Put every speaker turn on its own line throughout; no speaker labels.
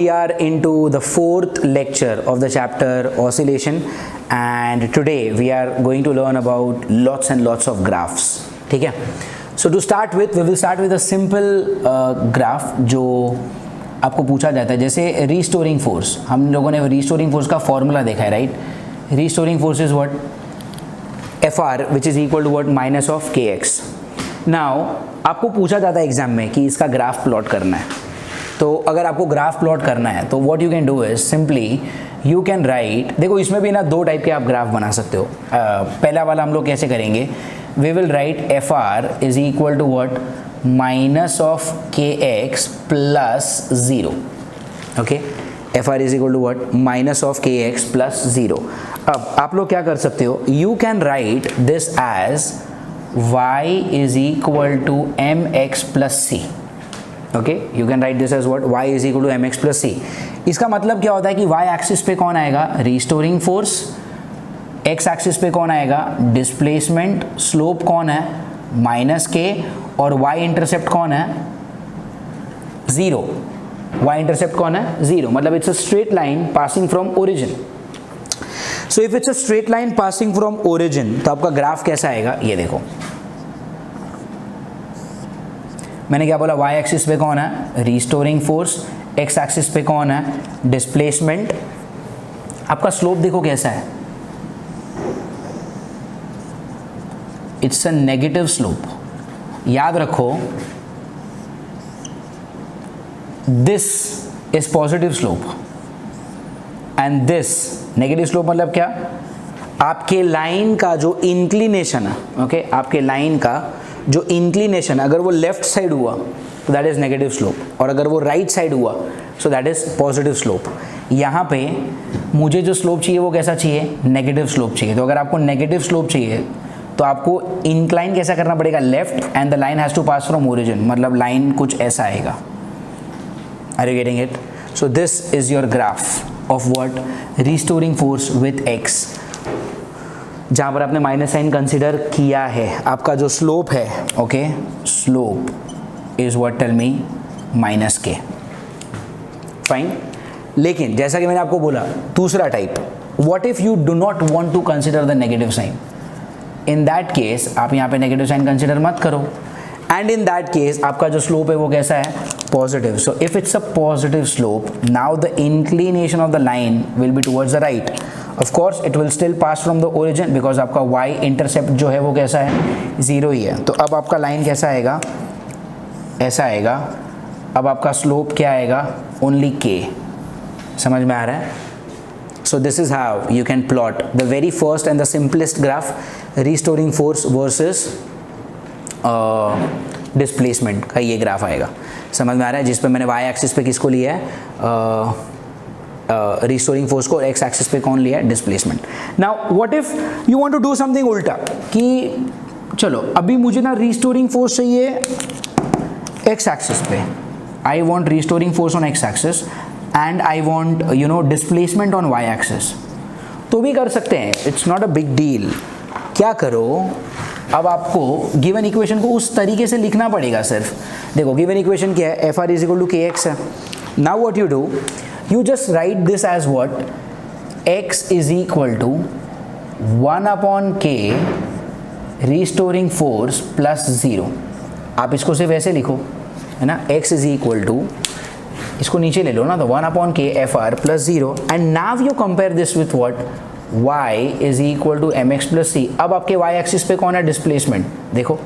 We are into the fourth lecture of the chapter oscillation, and today we are going to learn about lots and lots of graphs. ठीक है? So to start with, we will start with a simple graph जो आपको पूछा जाता है, जैसे restoring force. हम लोगों ने रिस्टोरिंग फोर्स का फॉर्मूला देखा है, right? Restoring force is what? FR, which is equal to what? Minus of KX. Now आपको पूछा जाता है एग्जाम में कि इसका ग्राफ प्लॉट करना है. तो अगर आपको ग्राफ प्लॉट करना है तो what you can do is simply you can right. देखो इसमें भी ना दो टाइप के आप ग्राफ बना सकते हो. पहला वाला हम लोग कैसे करेंगे? We will write FR is equal to what? Minus of KX plus 0. Okay, FR is equal to what? Minus of KX plus 0. अब आप लोग क्या कर सकते हो? You can write this as y is equal to mx plus c. Okay, you can write this as what? y is equal to mx plus c. इसका मतलब क्या होता है कि y एक्सिस पे कौन आएगा? Restoring force. x एक्सिस पे कौन आएगा? डिस्प्लेसमेंट. स्लोप कौन है? Minus k. और y इंटरसेप्ट कौन है? 0. y इंटरसेप्ट कौन है? 0. मतलब it's a straight line passing from origin. So if it's a straight line passing from origin तो आपका ग्राफ कैसा आएगा? ये देखो, मैंने क्या बोला? y एक्सिस पे कौन है? Restoring force. x एक्सिस पे कौन है? डिस्प्लेसमेंट. आपका स्लोप देखो कैसा है? It's a negative slope. याद रखो, this is positive slope and this negative slope. मतलब क्या? आपके लाइन का जो इंक्लिनेशन है, ओके, आपके लाइन का जो इंक्लिनेशन, अगर वो लेफ्ट साइड हुआ तो दैट इज नेगेटिव स्लोप, और अगर वो राइट साइड हुआ so that is positive slope. यहाँ पे मुझे जो स्लोप चाहिए वो कैसा चाहिए? नेगेटिव स्लोप चाहिए. तो अगर आपको नेगेटिव स्लोप चाहिए तो आपको इंक्लाइन कैसा करना पड़ेगा? Left, and the line has to pass from origin. मतलब लाइन कुछ ऐसा आएगा. Are you getting it? So this is your graph of what? Restoring force with x, जहां पर आपने माइनस साइन कंसिडर किया है. आपका जो स्लोप है, okay, slope is what? Tell me. Minus k. Fine. लेकिन जैसा कि मैंने आपको बोला, दूसरा type, what if you do not want to consider the negative sign? In that case आप यहाँ पे नेगेटिव साइन कंसिडर मत करो, एंड इन दैट केस आपका जो स्लोप है वो कैसा है? Positive. So if it's a positive slope, now the inclination of the line will be towards the right. Of course it will still pass from the origin because आपका y intercept जो है वो कैसा है? 0 ही है. तो अब आपका लाइन कैसा आएगा? ऐसा आएगा. अब आपका स्लोप क्या आएगा? Only k. समझ में आ रहा है? So this is how you can plot the very first and the simplest graph, restoring force versus displacement का ये ग्राफ आएगा. समझ में आ रहा है? जिस पे मैंने y एक्सिस पे किसको लिया है? रिस्टोरिंग फोर्स को. x एक्सिस पे कौन लिया है? Displacement. Now what if you want to do something उल्टा, कि चलो अभी मुझे ना रिस्टोरिंग फोर्स चाहिए x एक्सिस पे. I want restoring force on x axis and I want displacement on y axis. तो भी कर सकते हैं, it's not a big deal. क्या करो, अब आपको गिवन इक्वेशन को उस तरीके से लिखना पड़ेगा. सिर्फ देखो, गिवन इक्वेशन क्या है? FR is equal to KX है. Now what you do, you just write this as what? X is equal to 1 upon K restoring force plus 0. आप इसको सिर्फ ऐसे लिखो, है ना? X is equal to, इसको नीचे ले लो ना, तो 1 upon K FR plus 0, and now you compare this with what? Y is equal to mx plus c. अब आपके y एक्सिस पे कौन है? डिस्प्लेसमेंट. देखो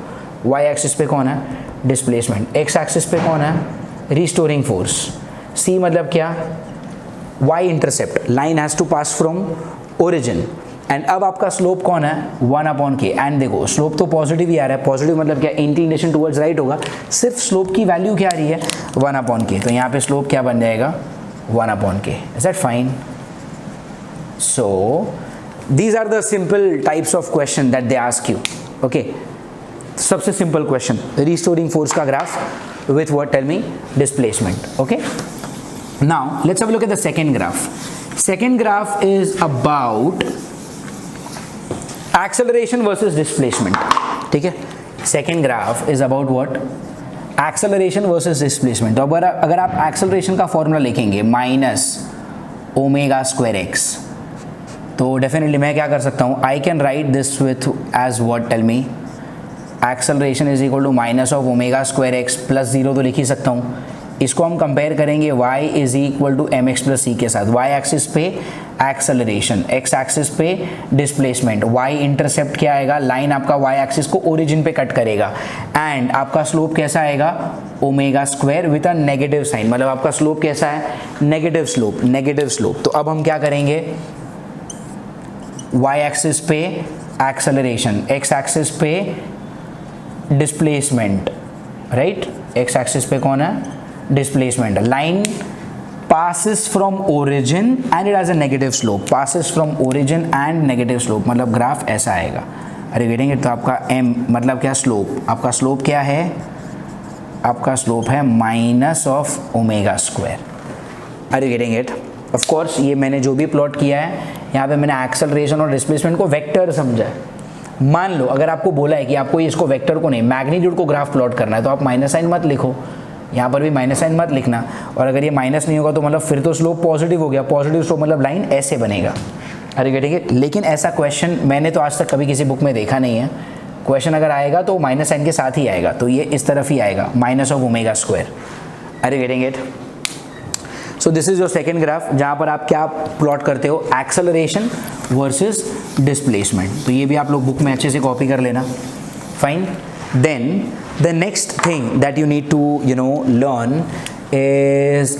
y एक्सिस पे कौन है? डिस्प्लेसमेंट. x एक्सिस पे कौन है? Restoring force. c मतलब क्या? y intercept. Line has to pass from origin. And अब आपका स्लोप कौन है? 1 अपॉन k. एंड देखो स्लोप तो पॉजिटिव ही आ रहा है. पॉजिटिव मतलब क्या? इंक्लिनेशन टुवर्ड्स राइट होगा. सिर्फ स्लोप की वैल्यू क्या आ रही है? 1 अपॉन k. तो यहाँ पे स्लोप क्या बन जाएगा? 1 upon k. Is that fine? So these are the simple types of question that they ask you. Okay, सबसे simple question, restoring force का graph with what? Tell me. Displacement. Okay, now let's have a look at the second graph. Second graph is about acceleration versus displacement. ठीक है, second graph is about what? Acceleration versus displacement. तो अगर आप acceleration का formula लिखेंगे minus omega square X, तो definitely मैं क्या कर सकता हूँ, I can write this with as what, tell me, acceleration is equal to minus of omega square X plus 0 तो लिख ही सकता हूँ। इसको हम कंपेयर करेंगे y is equal to m x plus c के साथ। y एक्सिस पे एक्सेलरेशन, x एक्सिस पे डिस्प्लेसमेंट, y इंटरसेप्ट क्या आएगा, लाइन आपका y एक्सिस को ओरिजिन पे कट करेगा, एंड आपका स्लोप कैसा आएगा, omega square with a negative sign, मतलब आपका स्लोप कैसा है, नेगेटिव स्लोप, नेगेटिव स्लोप। तो अब हम क्या करेंगे, y एक्सिस पे एक्सेलरेशन, x एक्सिस पे डिस्प्लेसमेंट, राइट, x एक्सिस पे कौन है, displacement, line passes from origin and it has a negative slope, passes from origin and negative slope, मतलब ग्राफ ऐसा आएगा। अरे गेटिंग इट, तो आपका m मतलब क्या, स्लोप, आपका स्लोप क्या है, आपका स्लोप है माइनस ऑफ ओमेगा स्क्वायर। अरे गेटिंग इट, ऑफ कोर्स ये मैंने जो भी प्लॉट किया है यहाँ पे मैंने एक्सेलरेशन और डिस्प्लेसमेंट को वेक्टर समझा है। मान लो अगर आपको बोला है कि आपको इसको वेक्टर को नहीं, मैग्नीट्यूड को ग्राफ प्लॉट करना है, तो आप माइनस साइन मत लिखो, यहाँ पर भी माइनस साइन मत लिखना, और अगर ये माइनस नहीं होगा तो मतलब फिर तो स्लोप पॉजिटिव हो गया, पॉजिटिव स्लोप मतलब लाइन ऐसे बनेगा। अरे ठीक है, लेकिन ऐसा क्वेश्चन मैंने तो आज तक कभी किसी बुक में देखा नहीं है। क्वेश्चन अगर आएगा तो माइनस साइन के साथ ही आएगा, तो ये इस तरफ ही आएगा, माइनस ऑफ ओमेगा स्क्वायर। अरे getting it, so this is your second graph, जहाँ पर आप क्या प्लॉट करते हो, एक्सेलरेशन वर्सेस डिस्प्लेसमेंट। तो ये भी आप लोग बुक में अच्छे से कॉपी कर लेना, fine. Then the next thing that you need to learn is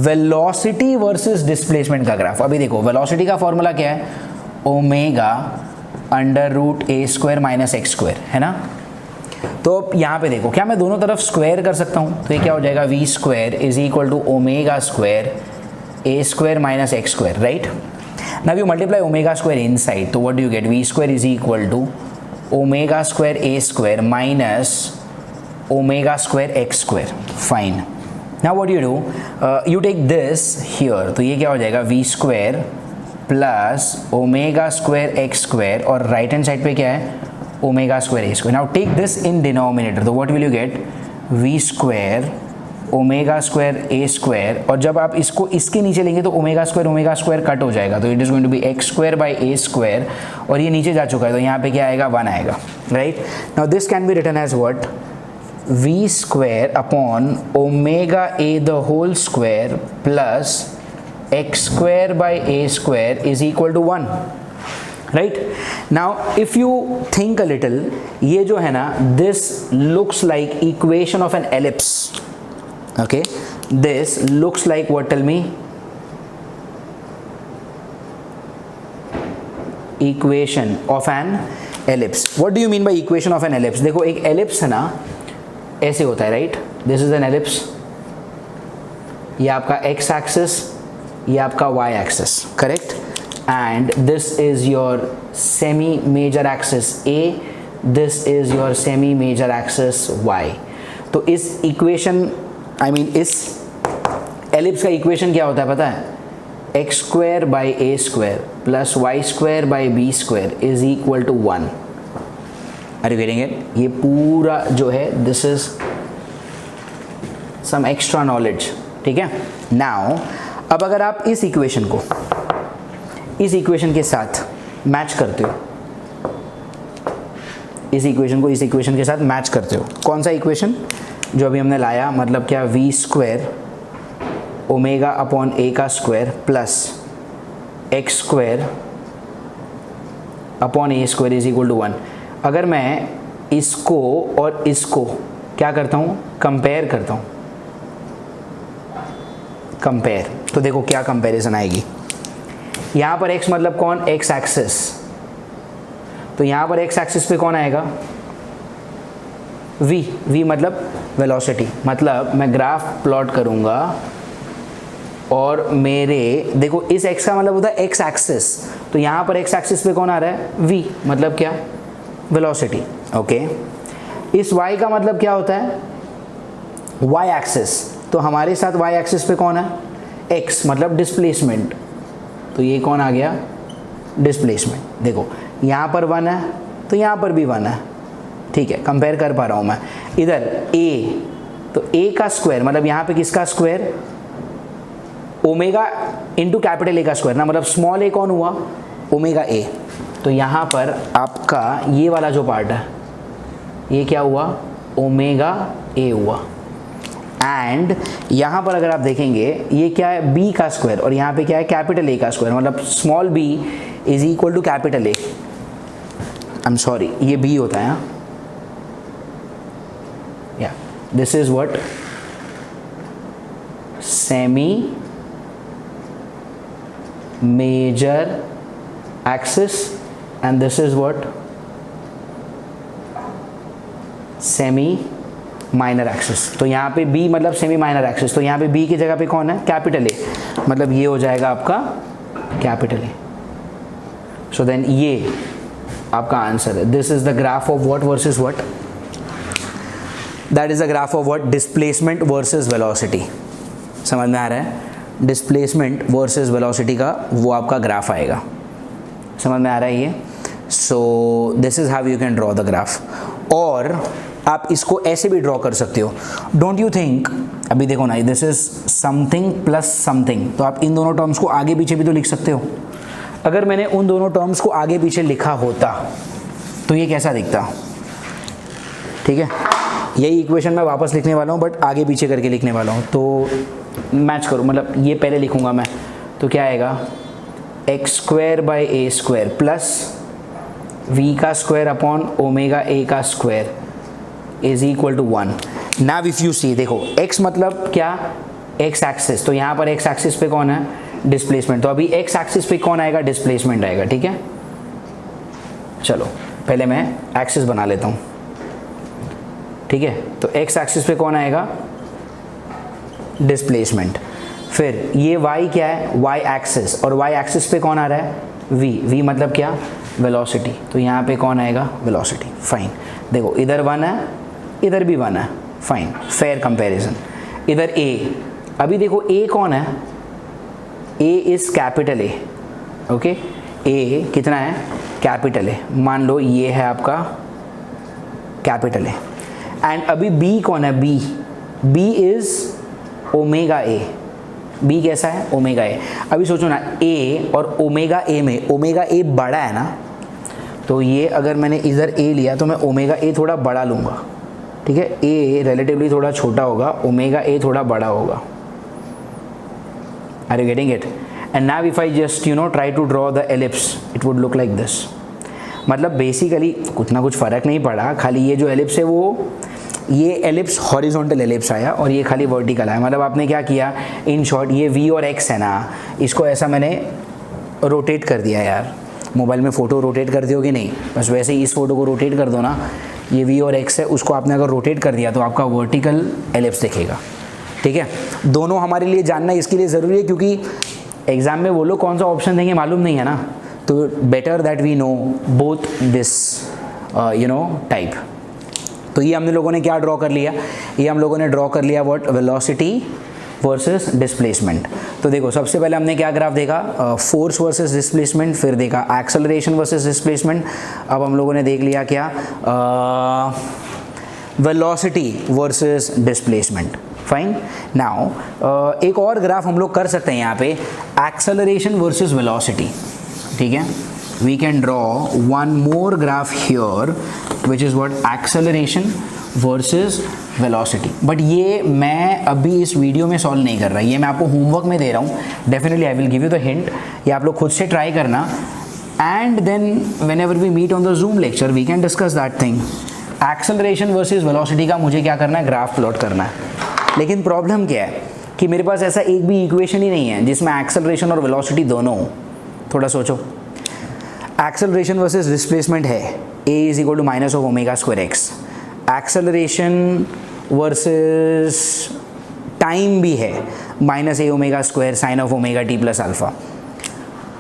velocity versus displacement का ग्राफ। अभी देखो velocity का फॉर्मूला क्या है, omega under root a square minus x square, है ना। तो यहाँ पे देखो, क्या मैं दोनों तरफ स्क्वायर कर सकता हूँ, तो ये क्या हो जाएगा, v square is equal to omega square a square minus x square, right. Now you multiply omega square inside, तो what do you get, v square is equal to omega square a square minus omega square x square, fine. Now what do, you take this here, तो ये क्या हो जाएगा, v square plus omega square x square, और right hand side पे क्या है, omega square a square. Now take this in denominator, तो what will you get, v square omega square a square, और जब आप इसको इसके नीचे लेंगे तो omega square कट हो जाएगा, तो it is going to be x square by a square, और ये नीचे जा चुका है तो यहाँ पे क्या आएगा, 1 आएगा, right. Now this can be written as what, v square upon omega a the whole square plus x square by a square is equal to 1, right. Now if you think a little, ये जो है ना, this looks like equation of an ellipse, okay, this looks like what, tell me, equation of an ellipse. What do you mean by equation of an ellipse? देखो एक ellipse है ना, ऐसे होता है, right, this is an ellipse, ये आपका x axis, ये आपका y axis, correct, and this is your semi major axis a, this is your semi major axis y। तो इस इक्वेशन, आई मीन इस एलिप्स का इक्वेशन क्या होता है पता है, x square by A square plus Y square by B square is equal to 1। Are you getting it? ये पूरा जो है, this is some extra knowledge, ठीक है। नाउ अब अगर आप इस इक्वेशन को इस इक्वेशन के साथ मैच करते हो, इस इक्वेशन को इस इक्वेशन के साथ मैच करते हो, कौन सा इक्वेशन जो अभी हमने लाया, मतलब क्या, V square omega upon A का square plus X square upon A square is equal to 1। अगर मैं इसको और इसको क्या करता हूँ, कंपेयर करता हूँ, कंपेयर, तो देखो क्या कंपैरिजन आएगी। यहाँ पर x मतलब कौन, x एक्सिस, तो यहाँ पर x एक्सिस पे कौन आएगा, v मतलब वेलोसिटी, मतलब मैं ग्राफ प्लॉट करूँगा और मेरे देखो इस x का मतलब होता है x एक्सिस, तो यहाँ पर x एक्सिस पे कौन आ रहा है, v मतलब क्या, वेलोसिटी, ओके। इस y का मतलब क्या होता है, y एक्सिस, तो हमारे साथ y एक्सिस पे कौन है, x मतलब डिस्प्लेसमेंट, तो ये कौन आ गया, डिस्प्लेसमेंट। देखो यहाँ पर 1 है तो यहाँ पर भी 1 है, ठीक है, कंपेयर कर पा रहा हूँ मैं। इधर a तो a का स्क्वायर मतलब यहाँ पे किसका square, omega into capital A का स्क्वायर ना, मतलब स्मॉल ए कौन हुआ, ओमेगा ए। तो यहाँ पर आपका ये वाला जो पार्ट है ये क्या हुआ, ओमेगा ए हुआ। एंड यहाँ पर अगर आप देखेंगे ये क्या है, b का स्क्वायर, और यहाँ पे क्या है, कैपिटल ए का स्क्वायर, मतलब small b is equal to capital A. I am sorry, ये b होता है, yeah this is what semi major axis and this is what semi minor axis. तो यहाँ पे B मतलब सेमी माइनर एक्सिस, तो यहाँ पे B की जगह पे कौन है, कैपिटल ए, मतलब ये हो जाएगा आपका कैपिटल ए। सो देन ये आपका आंसर है। This is the graph of what versus what, that is the graph of what, displacement versus velocity. समझ में आ रहा है, डिस्प्लेसमेंट वर्सेस वेलोसिटी का वो आपका ग्राफ आएगा। समझ में आ रहा है ये। सो this is how you can draw the graph. और आप इसको ऐसे भी ड्रॉ कर सकते हो, डोंट यू थिंक, अभी देखो ना, this is something plus something, तो आप इन दोनों टर्म्स को आगे पीछे भी तो लिख सकते हो। अगर मैंने उन दोनों टर्म्स को आगे पीछे लिखा होता तो ये कैसा दिखता, ठीक है। यही इक्वेशन मैं वापस लिखने वाला हूँ, बट आगे पीछे करके लिखने वाला हूँ। तो मैच करो, मतलब ये पहले लिखूँगा मैं, तो क्या आएगा, x square by A square plus v का स्क्वायर अपॉन ओमेगा ए का square is equal to 1। Now if you see, देखो x मतलब क्या, x एक्सिस, तो यहाँ पर x एक्सिस पे कौन है, डिस्प्लेसमेंट। तो अभी x एक्सिस पे कौन आएगा, डिस्प्लेसमेंट आएगा, ठीक है। चलो पहले मैं एक्सिस बना लेता हूँ, ठीक है। तो x एक्सिस पे कौन आएगा, डिस्प्लेसमेंट। फिर ये y क्या है, y एक्सिस, और y एक्सिस पे कौन आ रहा है, v मतलब क्या, वेलोसिटी। तो यहाँ पे कौन आएगा, वेलोसिटी। फाइन, देखो इधर 1 है, इधर भी 1 है, फाइन, फेयर कंपैरिजन। इधर a, अभी देखो a कौन है, a is capital A, okay. a कितना है, कैपिटल ए, मान लो ये है आपका कैपिटल ए। एंड अभी b कौन है, b is omega A, b कैसा है, ओमेगा ए। अभी सोचो ना, a और ओमेगा ए में ओमेगा ए बड़ा है ना, तो ये अगर मैंने इधर a लिया तो मैं ओमेगा ए थोड़ा बड़ा लूँगा, ठीक है। a रिलेटिवली थोड़ा छोटा होगा, ओमेगा ए थोड़ा बड़ा होगा। Are you getting it? And now if I just try to draw the ellipse, it would look like this. मतलब बेसिकली कुछ ना कुछ फ़र्क नहीं पड़ा, खाली ये जो एलिप्स है वो, ये एलिप्स हॉरिजॉन्टल एलिप्स आया और ये खाली वर्टिकल आया। मतलब आपने क्या किया, इन शॉर्ट ये v और x है ना, इसको ऐसा मैंने रोटेट कर दिया। यार मोबाइल में फ़ोटो रोटेट करते हो कि नहीं, बस वैसे ही इस फोटो को रोटेट कर दो ना, ये v और x है, उसको आपने अगर रोटेट कर दिया तो आपका वर्टिकल एलिप्स दिखेगा, ठीक है। दोनों हमारे लिए जानना इसके लिए ज़रूरी है, क्योंकि एग्ज़ाम में वो लोग कौन सा ऑप्शन देंगे मालूम नहीं है ना, तो better that we know both this type. तो ये हम लोगों ने क्या ड्रॉ कर लिया, ये हम लोगों ने ड्रॉ कर लिया व्हाट, वेलोसिटी वर्सेस डिस्प्लेसमेंट। तो देखो सबसे पहले हमने क्या ग्राफ देखा, फोर्स वर्सेस डिस्प्लेसमेंट, फिर देखा एक्सेलरेशन वर्सेस डिस्प्लेसमेंट। अब हम लोगों ने देख लिया क्या, velocity versus displacement. Fine, now एक और ग्राफ हम लोग कर सकते हैं यहाँ पे, एक्सेलरेशन वर्सेस वेलोसिटी, ठीक है। we can draw one more graph here which is what, acceleration versus velocity। But ये मैं अभी इस वीडियो में सॉल्व नहीं कर रहा, ये मैं आपको होमवर्क में दे रहा हूँ। Definitely I will give you the hint, ये आप लोग खुद से ट्राई करना, and then whenever we meet on the Zoom lecture we can discuss that thing। Acceleration versus velocity का मुझे क्या करना है, ग्राफ प्लॉट करना है। लेकिन प्रॉब्लम क्या है कि मेरे पास ऐसा एक भी इक्वेशन ही नहीं है जिसमें एक्सेलरेशन और वेलोसिटी दोनों हो। थोड़ा सोचो, एक्सेलरेशन वर्सेस डिस्प्लेसमेंट है, a is equal to minus of omega square x. Acceleration versus time भी है, minus a omega square sine of omega t plus alpha.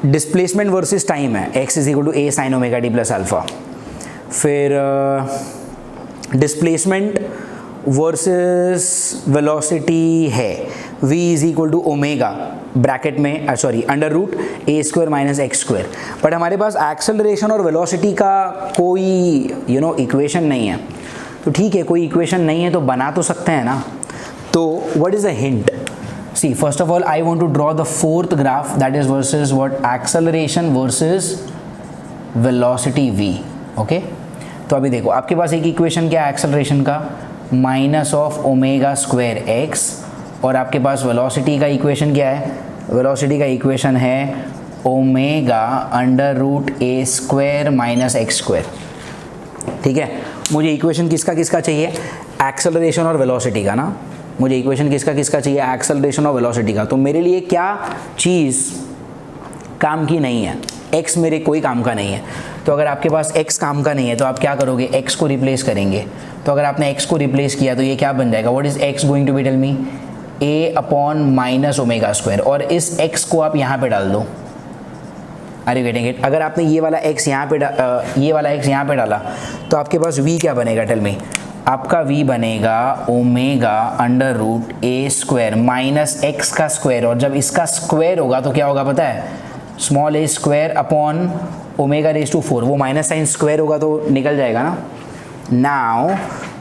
Displacement versus time है, x is equal to a sine omega t plus alpha. फिर displacement versus velocity है, v is equal to omega bracket में under root a square minus x square. But हमारे पास acceleration और velocity का कोई equation नहीं है। तो ठीक है, कोई इक्वेशन नहीं है तो बना तो सकते हैं ना। तो what is the hint? See, first of all, I want to draw the fourth graph, that is versus what? Acceleration versus velocity v. Okay? तो अभी देखो आपके पास एक इक्वेशन क्या है एक्सेलरेशन का, minus of omega square x, और आपके पास वेलोसिटी का इक्वेशन क्या है, वेलोसिटी का इक्वेशन है omega under root a square minus x square. ठीक है, मुझे इक्वेशन किसका किसका चाहिए, एक्सेलरेशन और वेलोसिटी का ना, मुझे इक्वेशन किसका किसका चाहिए, एक्सेलरेशन और वेलोसिटी का. तो मेरे लिए क्या चीज़ काम की नहीं है, x मेरे कोई काम का नहीं है. तो अगर आपके पास x काम का नहीं है तो आप क्या करोगे, x को रिप्लेस करेंगे. तो अगर आपने x को रिप्लेस किया तो ये क्या बन जाएगा, what is x going to be, tell me, a upon minus omega square, और इस x को आप यहाँ पे डाल दो. Are you getting it? अगर आपने ये वाला x यहाँ पे डाला तो आपके पास v क्या बनेगा, टेल मी. आपका v बनेगा omega under root a square minus x का स्क्वायर, और जब इसका स्क्वायर होगा तो क्या होगा पता है, small a square upon omega raise to 4. वो माइनस साइन स्क्वायर होगा तो निकल जाएगा ना. Now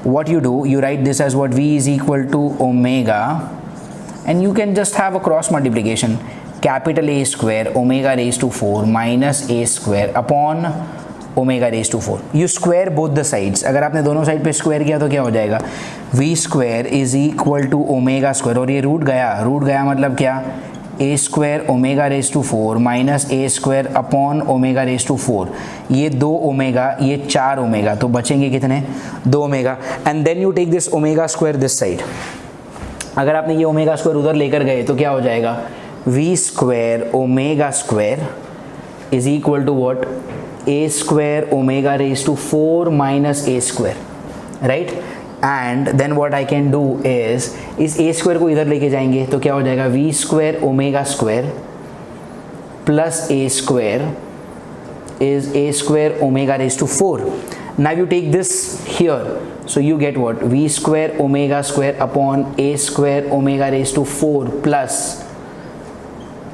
what you do, you write this as what v is equal to omega, and you can just have a cross multiplication, capital A square omega raise to 4 minus a square upon omega raise to 4. You square both the sides. अगर आपने दोनों side पे square किया तो क्या हो जाएगा, v square is equal to omega square, और ये रूट गया मतलब क्या, a square omega raise to 4 minus a square upon omega raise to 4. ये 2 ओमेगा, ये 4 ओमेगा, तो बचेंगे कितने, 2 omega. And then you take this omega square this side. अगर आपने ये ओमेगा स्क्वायर उधर लेकर गए तो क्या हो जाएगा, v square omega square is equal to what, a square omega raised to 4 minus a square, right? And then what I can do is इस a square को इधर लेके जाएंगे तो क्या हो जाएगा, v square omega square plus a square is a square omega raised to 4. Now you take this here, so you get what, v square omega square upon a square omega raised to 4 plus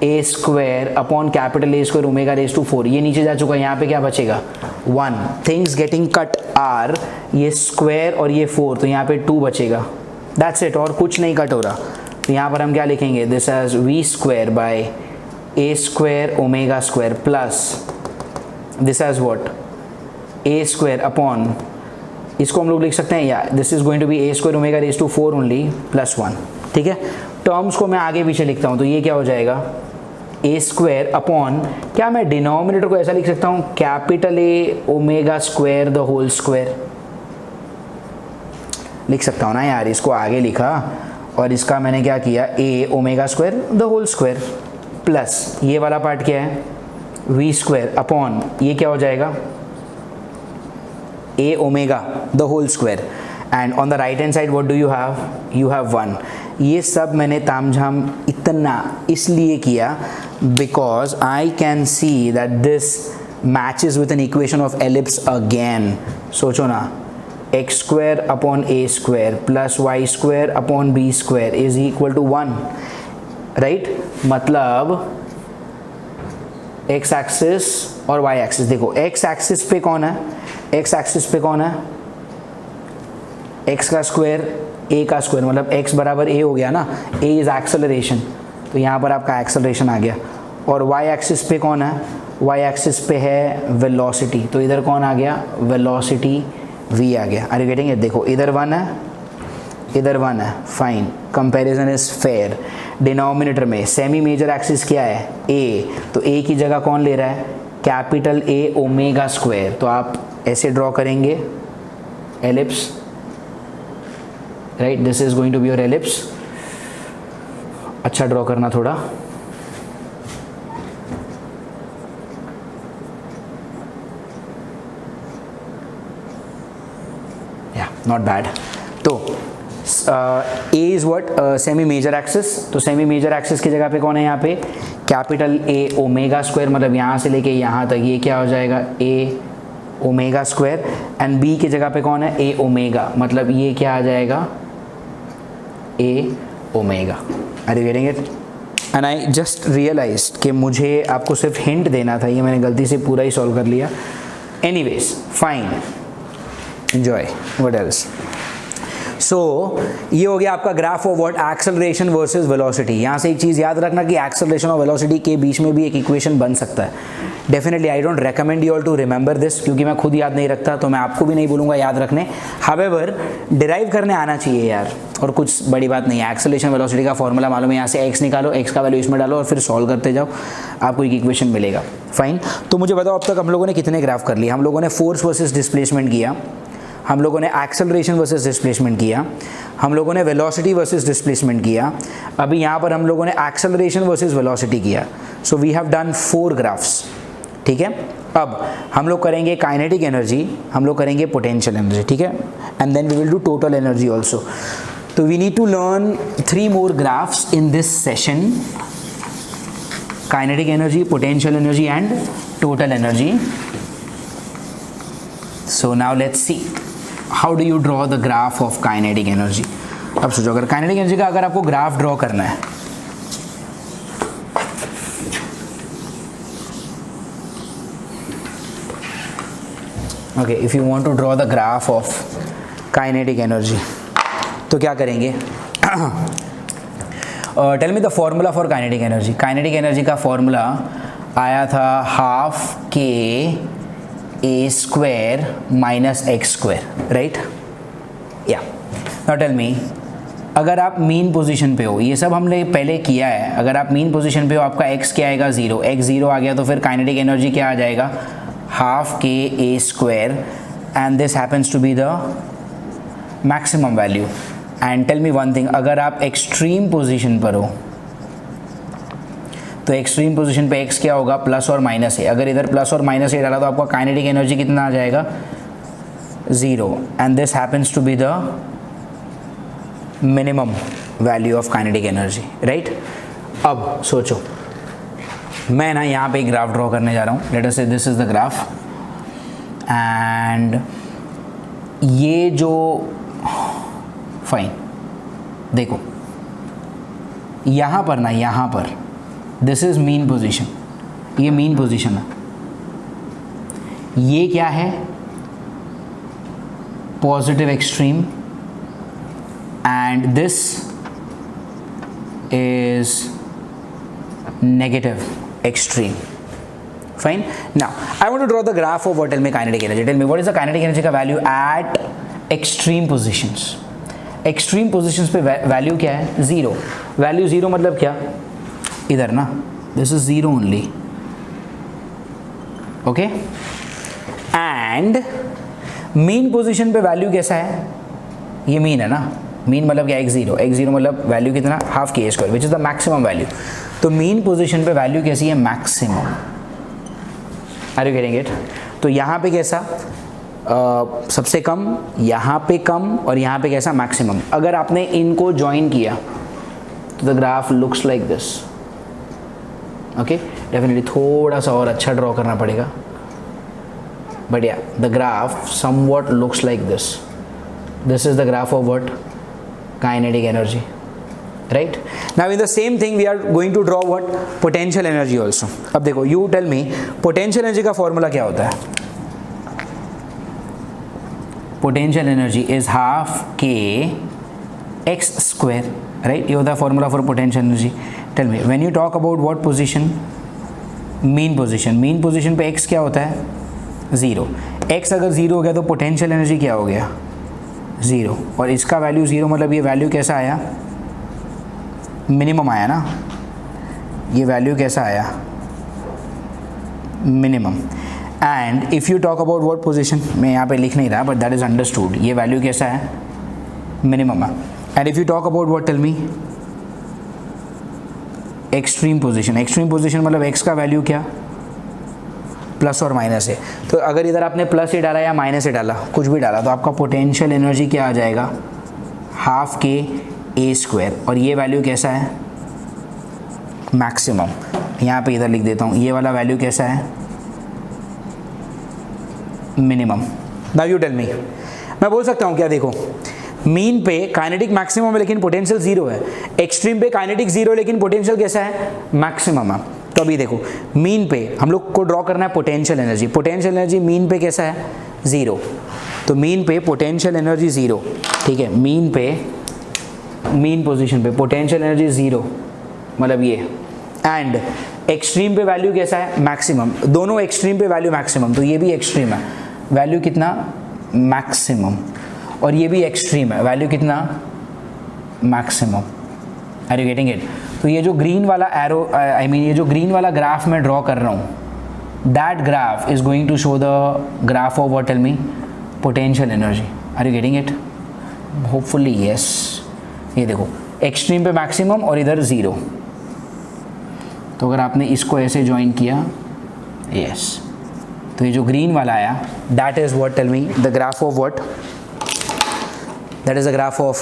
a square upon capital A square omega raise to 4. ये नीचे जा चुका है, यहाँ पे क्या बचेगा, 1. Things getting cut are ये स्क्वायर और ये 4, तो यहाँ पे 2 बचेगा. दैट्स इट, और कुछ नहीं कट हो रहा. तो यहाँ पर हम क्या लिखेंगे, this as v square by a square omega square plus this as what, a square upon, इसको हम लोग लिख सकते हैं, yeah this is going to be a square omega raise to 4 only plus 1. ठीक है, टर्म्स को मैं आगे पीछे लिखता हूँ तो ये क्या हो जाएगा, ए स्क्वायर अपॉन, क्या मैं डिनोमिनेटर को ऐसा लिख सकता हूँ, capital A omega square the whole square, लिख सकता हूँ ना यार. इसको आगे लिखा और इसका मैंने क्या किया, a omega square the whole square plus ये वाला पार्ट क्या है, वी स्क्वायर अपॉन, ये क्या हो जाएगा, a omega the whole square. And on the right hand side what do you have 1. ये सब मैंने तामझाम इतना इसलिए किया because I can see that this matches with an equation of ellipse again. सोचो ना, x square upon A square plus Y square upon b square is equal to 1, right. मतलब एक्स एक्सिस और वाई एक्सिस, देखो x axis पे कौन है, x axis पे कौन है, एक्स का स्क्वायर ए का स्क्वायर, मतलब x बराबर a हो गया ना, a इज एक्सेलरेशन, तो यहाँ पर आपका एक्सेलरेशन आ गया. और y एक्सिस पे कौन है, y एक्सिस पे है वेलोसिटी, तो इधर कौन आ गया, वेलोसिटी v आ गया. Are you getting it? देखो इधर 1 है, इधर 1 है, fine, comparison is fair. Denominator में सेमी मेजर एक्सिस क्या है, a, तो a की जगह कौन ले रहा है, कैपिटल A ओमेगा स्क्वायर. तो आप ऐसे ड्रॉ करेंगे ellipse, right, this is going to be your ellipse. अच्छा ड्रॉ करना थोड़ा, या नॉट बैड. तो a is what, semi major axis. तो सेमी मेजर एक्सिस की जगह पे कौन है यहाँ पे, कैपिटल ए ओमेगा स्क्वायर, मतलब यहाँ से लेके यहाँ तक ये क्या हो जाएगा, a omega square. And B की जगह पे कौन है, ए ओमेगा, मतलब ये क्या आ जाएगा, a omega. Are you getting it? And I just realised कि मुझे आपको सिर्फ हिंट देना था, ये मैंने गलती से पूरा ही सॉल्व कर लिया. Anyways fine, enjoy, what else. So ये हो गया आपका graph of what acceleration versus velocity. यहाँ से एक चीज़ याद रखना कि एक्सेलरेशन और वेलोसिटी के बीच में भी एक इक्वेशन बन सकता है। Definitely I don't recommend you all to remember this, क्योंकि मैं खुद याद नहीं रखता, तो मैं आपको भी नहीं बोलूँगा याद रखने। हावेवर डिराइव करने आना चाहिए यार, और कुछ बड़ी बात नहीं है। एक्सेलरेशन वेलोसिटी का फॉर्मूला मालूम है, यहाँ से x निकालो, x का वैल्यू इसमें डालो और फिर सॉल्व करते जाओ, आपको एक इक्वेशन मिलेगा। फाइन, तो मुझे बताओ अब तक हम लोगों ने कितने ग्राफ कर लिए? हम लोगों ने फोर्स वर्सेस डिस्प्लेसमेंट किया, हम लोगों ने एक्सेलरेशन वर्सेस डिस्प्लेसमेंट किया, हम लोगों ने वेलोसिटी वर्सेस डिस्प्लेसमेंट किया, अभी यहाँ पर हम लोगों ने एक्सेलरेशन वर्सेस वेलोसिटी किया। So we have done 4 graphs, ठीक है। अब हम लोग करेंगे काइनेटिक एनर्जी, हम लोग करेंगे पोटेंशियल एनर्जी, ठीक है, and then we will do total energy also. तो we need to learn 3 more graphs in this session, kinetic energy, potential energy and total energy. So now let's see how do you draw the graph of kinetic energy। अब सोचो, अगर kinetic energy का अगर आपको graph draw करना है, okay, if you want to draw the graph of kinetic energy, तो क्या करेंगे? Tell me the formula for kinetic energy. Kinetic energy का फॉर्मूला आया था half k a square minus x square, right? Yeah. Now tell me, अगर आप mean position पे हो, ये सब हमने पहले किया है, अगर आप मीन पोजीशन पे हो आपका x क्या आएगा? 0। x 0 आ गया तो फिर काइनेटिक एनर्जी क्या आ जाएगा? Half k a square, and this happens to be the maximum value। and tell me one thing, अगर आप एक्सट्रीम पोजीशन पर हो तो एक्सट्रीम पोजीशन पे x क्या होगा? प्लस और माइनस है। अगर इधर प्लस और माइनस ए डाला तो आपका काइनेटिक एनर्जी कितना आ जाएगा? 0। And this happens to be the minimum value of kinetic energy, right? अब सोचो, मैं ना यहाँ पे एक ग्राफ ड्रॉ करने जा रहा हूँ। Let us see this is the graph, and ये जो फाइन देखो यहाँ पर ना, यहाँ पर दिस इज मीन पोजीशन, ये मीन पोजीशन है। ये क्या है? Positive extreme, and this is negative extreme. Fine, now I want to draw the graph of what? Tell me kinetic energy. Tell me what is the kinetic energy का value at extreme positions. Extreme positions पे value क्या है? 0। Value 0 मतलब क्या? इधर ना, this is 0 only, okay. And mean position पे value कैसा है? ये मीन है ना, मीन मतलब क्या? x 0। x 0 मतलब वैल्यू कितना? Half k a square, which is the maximum value. तो मीन पोजीशन पे वैल्यू कैसी है? Maximum. Are you getting it? तो यहाँ पे कैसा? सबसे कम, यहाँ पे कम, और यहाँ पे कैसा? मैक्सिमम। अगर आपने इनको ज्वाइन किया तो the graph looks like this, okay. Definitely थोड़ा सा और अच्छा ड्रॉ करना पड़ेगा, but yeah the graph somewhat looks like this. This is the graph of what? Kinetic energy, right? Now in the same thing we are going to draw what? Potential energy also. अब देखो, you tell me, potential energy का formula क्या होता है? Potential energy is half k x square, right? ये होता है formula for potential energy. Tell me, when you talk about what position? Mean position. Mean position पे x क्या होता है? 0। x अगर 0 हो गया तो पोटेंशियल एनर्जी क्या हो गया? 0। और इसका वैल्यू 0 मतलब ये वैल्यू कैसा आया? मिनिमम आया ना। ये वैल्यू कैसा आया? Minimum. And if you talk about what position, मैं यहाँ पे लिख नहीं रहा, बट दैट इज अंडरस्टूड, ये वैल्यू कैसा है? मिनिमम है। And if you talk about what? Tell me, extreme position. Extreme position मतलब x का वैल्यू क्या? प्लस और माइनस है। तो अगर इधर आपने प्लस से डाला या माइनस से डाला, कुछ भी डाला, तो आपका पोटेंशियल एनर्जी क्या आ जाएगा? Half k a square. और ये वैल्यू कैसा है? मैक्सिमम। यहाँ पे इधर लिख देता हूँ, ये वाला वैल्यू कैसा है? Minimum. Now you tell me, मैं बोल सकता हूँ क्या? देखो, मीन पे काइनेटिक मैक्सिमम है लेकिन पोटेंशियल 0 है, एक्सट्रीम पे काइनेटिक 0 है लेकिन पोटेंशियल कैसा है? मैक्सिमम है। तो अभी देखो, मीन पे हम लोग को ड्रॉ करना है potential energy. Potential energy mean पे कैसा है? 0। तो मीन पे पोटेंशियल एनर्जी 0, ठीक है, मीन पोजीशन पे पोटेंशियल एनर्जी 0, मतलब ये, एंड एक्सट्रीम पे वैल्यू कैसा है, मैक्सिमम, दोनों एक्सट्रीम पे वैल्यू मैक्सिमम, तो ये भी एक्सट्रीम है, वैल्यू कितना, मैक्सिमम, और ये भी एक्सट्रीम है, वैल्यू कितना, maximum. Are you getting it? तो ये जो ग्रीन वाला एरो, ये जो ग्रीन वाला ग्राफ मैं ड्रॉ कर रहा हूँ, that graph is going to show the graph of what, tell me, potential energy. Are you getting it? Hopefully yes. ये देखो एक्सट्रीम पे मैक्सिमम और इधर 0, तो अगर आपने इसको ऐसे ज्वाइन किया, यस, तो ये जो ग्रीन वाला आया, that is what, tell me, the graph of what, that is the graph of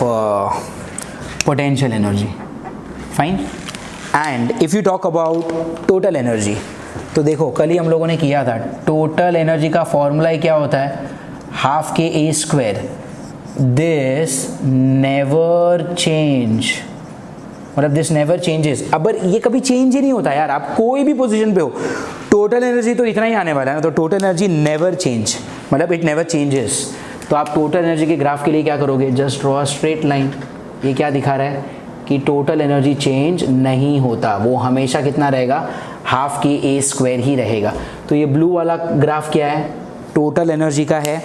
potential energy. Fine. And if you talk about total energy, तो देखो कल ही हम लोगों ने किया था, टोटल एनर्जी का फॉर्मूला क्या होता है, half k a square, this never change, मतलब दिस नेवर चेंजेस। अब ये कभी चेंज ही नहीं होता यार, आप कोई भी पोजीशन पे हो, टोटल एनर्जी तो इतना ही आने वाला है ना, तो टोटल एनर्जी नेवर चेंज, मतलब इट नेवर चेंजेस। तो आप टोटल एनर्जी के ग्राफ के लिए क्या करोगे, just draw a straight line. ये क्या दिखा रहा है कि टोटल एनर्जी चेंज नहीं होता, वो हमेशा कितना रहेगा, हाफ के ए स्क्वायर ही रहेगा। तो ये ब्लू वाला ग्राफ क्या है, टोटल एनर्जी का है,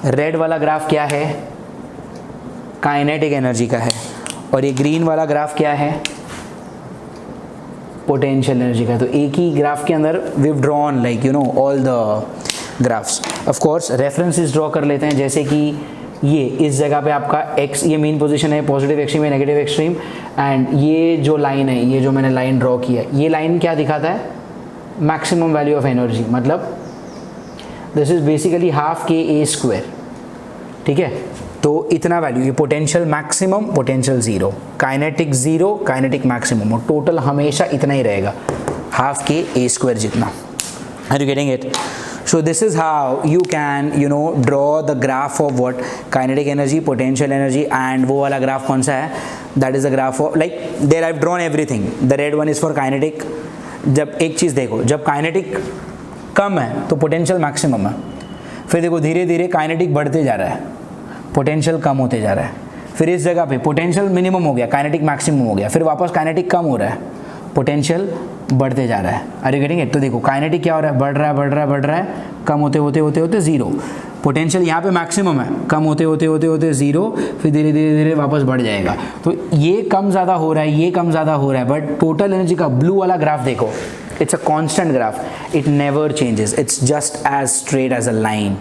रेड वाला ग्राफ क्या है, काइनेटिक एनर्जी का है, और ये ग्रीन वाला ग्राफ क्या है, पोटेंशियल एनर्जी का। तो एक ही ग्राफ के अंदर we have drawn like you know all the graphs. Of course references draw कर लेते हैं, जैसे कि ये इस जगह पे आपका x, ये मेन पोजीशन है, पॉजिटिव एक्सट्रीम है, नेगेटिव एक्सट्रीम, एंड ये जो लाइन है, ये जो मैंने लाइन ड्रॉ किया है, ये लाइन क्या दिखाता है, मैक्सिमम वैल्यू ऑफ एनर्जी, मतलब this is basically half k a square. ठीक है, तो इतना वैल्यू, ये potential maximum, potential 0, kinetic 0, kinetic maximum, और टोटल हमेशा इतना ही रहेगा, हाफ के ए स्क्वायर जितना। Are you getting it? So this is how you can, you know, draw the graph of what, kinetic energy, potential energy, and वो वाला graph कौन सा है, that is the graph of, like there I've drawn everything. The red one is for kinetic. जब एक चीज़ देखो, जब kinetic कम है तो potential maximum है, फिर देखो धीरे धीरे kinetic बढ़ते जा रहा है, potential कम होते जा रहा है, फिर इस जगह पे potential minimum हो गया, kinetic maximum हो गया, फिर वापस kinetic कम हो रहा है, पोटेंशियल बढ़ते जा रहा है। Are you getting it? तो देखो काइनेटिक क्या हो रहा है, बढ़ रहा है, बढ़ रहा है, बढ़ रहा है, कम होते होते होते होते 0, पोटेंशियल यहाँ पे मैक्सिमम है, कम होते होते होते होते 0, फिर धीरे धीरे धीरे वापस बढ़ जाएगा। तो ये कम ज़्यादा हो रहा है, ये कम ज़्यादा हो रहा है, बट टोटल एनर्जी का ब्लू वाला ग्राफ देखो, it's a constant graph, it never changes, it's just as straight as a line.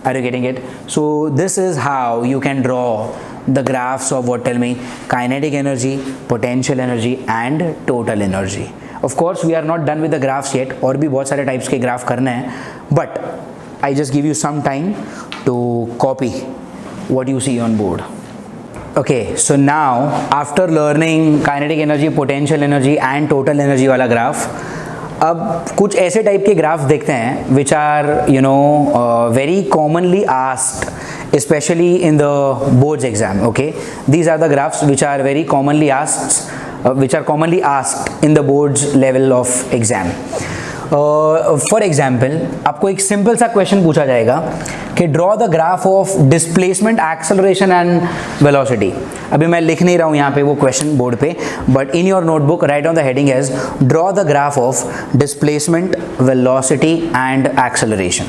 Are you getting it? So this is how you can draw the graphs of what, tell me, kinetic energy, potential energy and total energy. Of course we are not done with the graphs yet, और भी बहुत सारे types के graph करने हैं, but I just give you some time to copy what you see on board. Okay, so now after learning kinetic energy, potential energy and total energy वाला graph, अब कुछ ऐसे टाइप के ग्राफ देखते हैं which are you know very commonly asked, especially in the boards exam. Okay, these are the graphs which are very commonly asked, in the boards level of exam. For example, आपको एक simple सा question पूछा जाएगा कि draw the graph of displacement, acceleration and velocity. अभी मैं लिख नहीं रहा हूँ यहाँ पे वो क्वेश्चन बोर्ड पे, but in your notebook write on the heading as draw the graph of displacement, velocity and acceleration.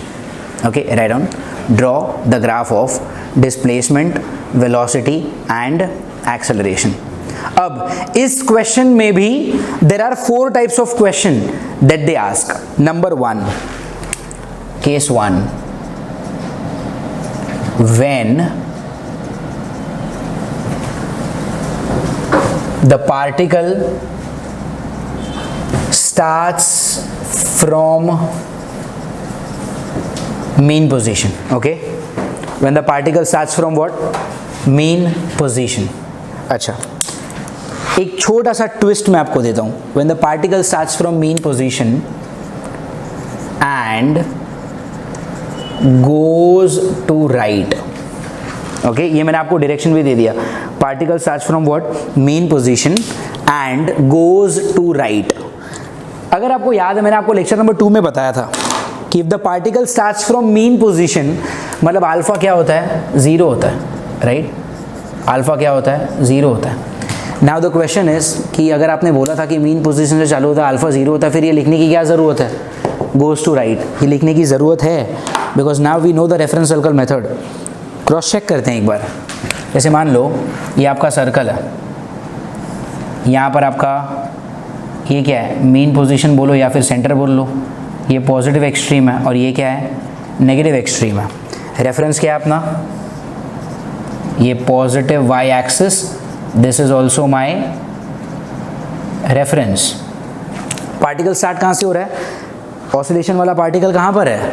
Okay, write on, draw the graph of displacement, velocity and acceleration. अब इस क्वेश्चन में भी there are 4 types of question that they ask. Number 1, case 1, when the particle starts from mean position. Okay, when the particle starts from what, mean position. अच्छा, एक छोटा सा twist मैं आपको देता हूं। when the particle starts from mean position and goes to right. Okay, ये मैंने आपको डायरेक्शन भी दे दिया। Particle starts from what, mean position and goes to right. अगर आपको याद है, मैंने आपको लेक्चर नंबर 2 में बताया था कि if the particle starts from mean position, मतलब अल्फा क्या होता है, 0 होता है, राइट? अल्फ़ा क्या होता है, 0 होता है। नाउ द क्वेश्चन इज कि अगर आपने बोला था कि मीन पोजीशन से चालू होता है, अल्फ़ा 0 होता है, फिर ये लिखने की क्या ज़रूरत है, गोज़ टू राइट, ये लिखने की ज़रूरत है, because now we know the reference circle method. Cross check करते हैं एक बार। जैसे मान लो ये आपका सर्कल है, यहाँ पर आपका ये क्या है, मीन पोजीशन बोलो या फिर सेंटर बोल लो, ये पॉजिटिव एक्सट्रीम है और ये क्या है, नेगेटिव एक्सट्रीम है। रेफरेंस क्या है अपना, ये positive y axis, this is also my reference. Particle start कहाँ से हो रहा है, ऑसिलेशन वाला पार्टिकल कहाँ पर है,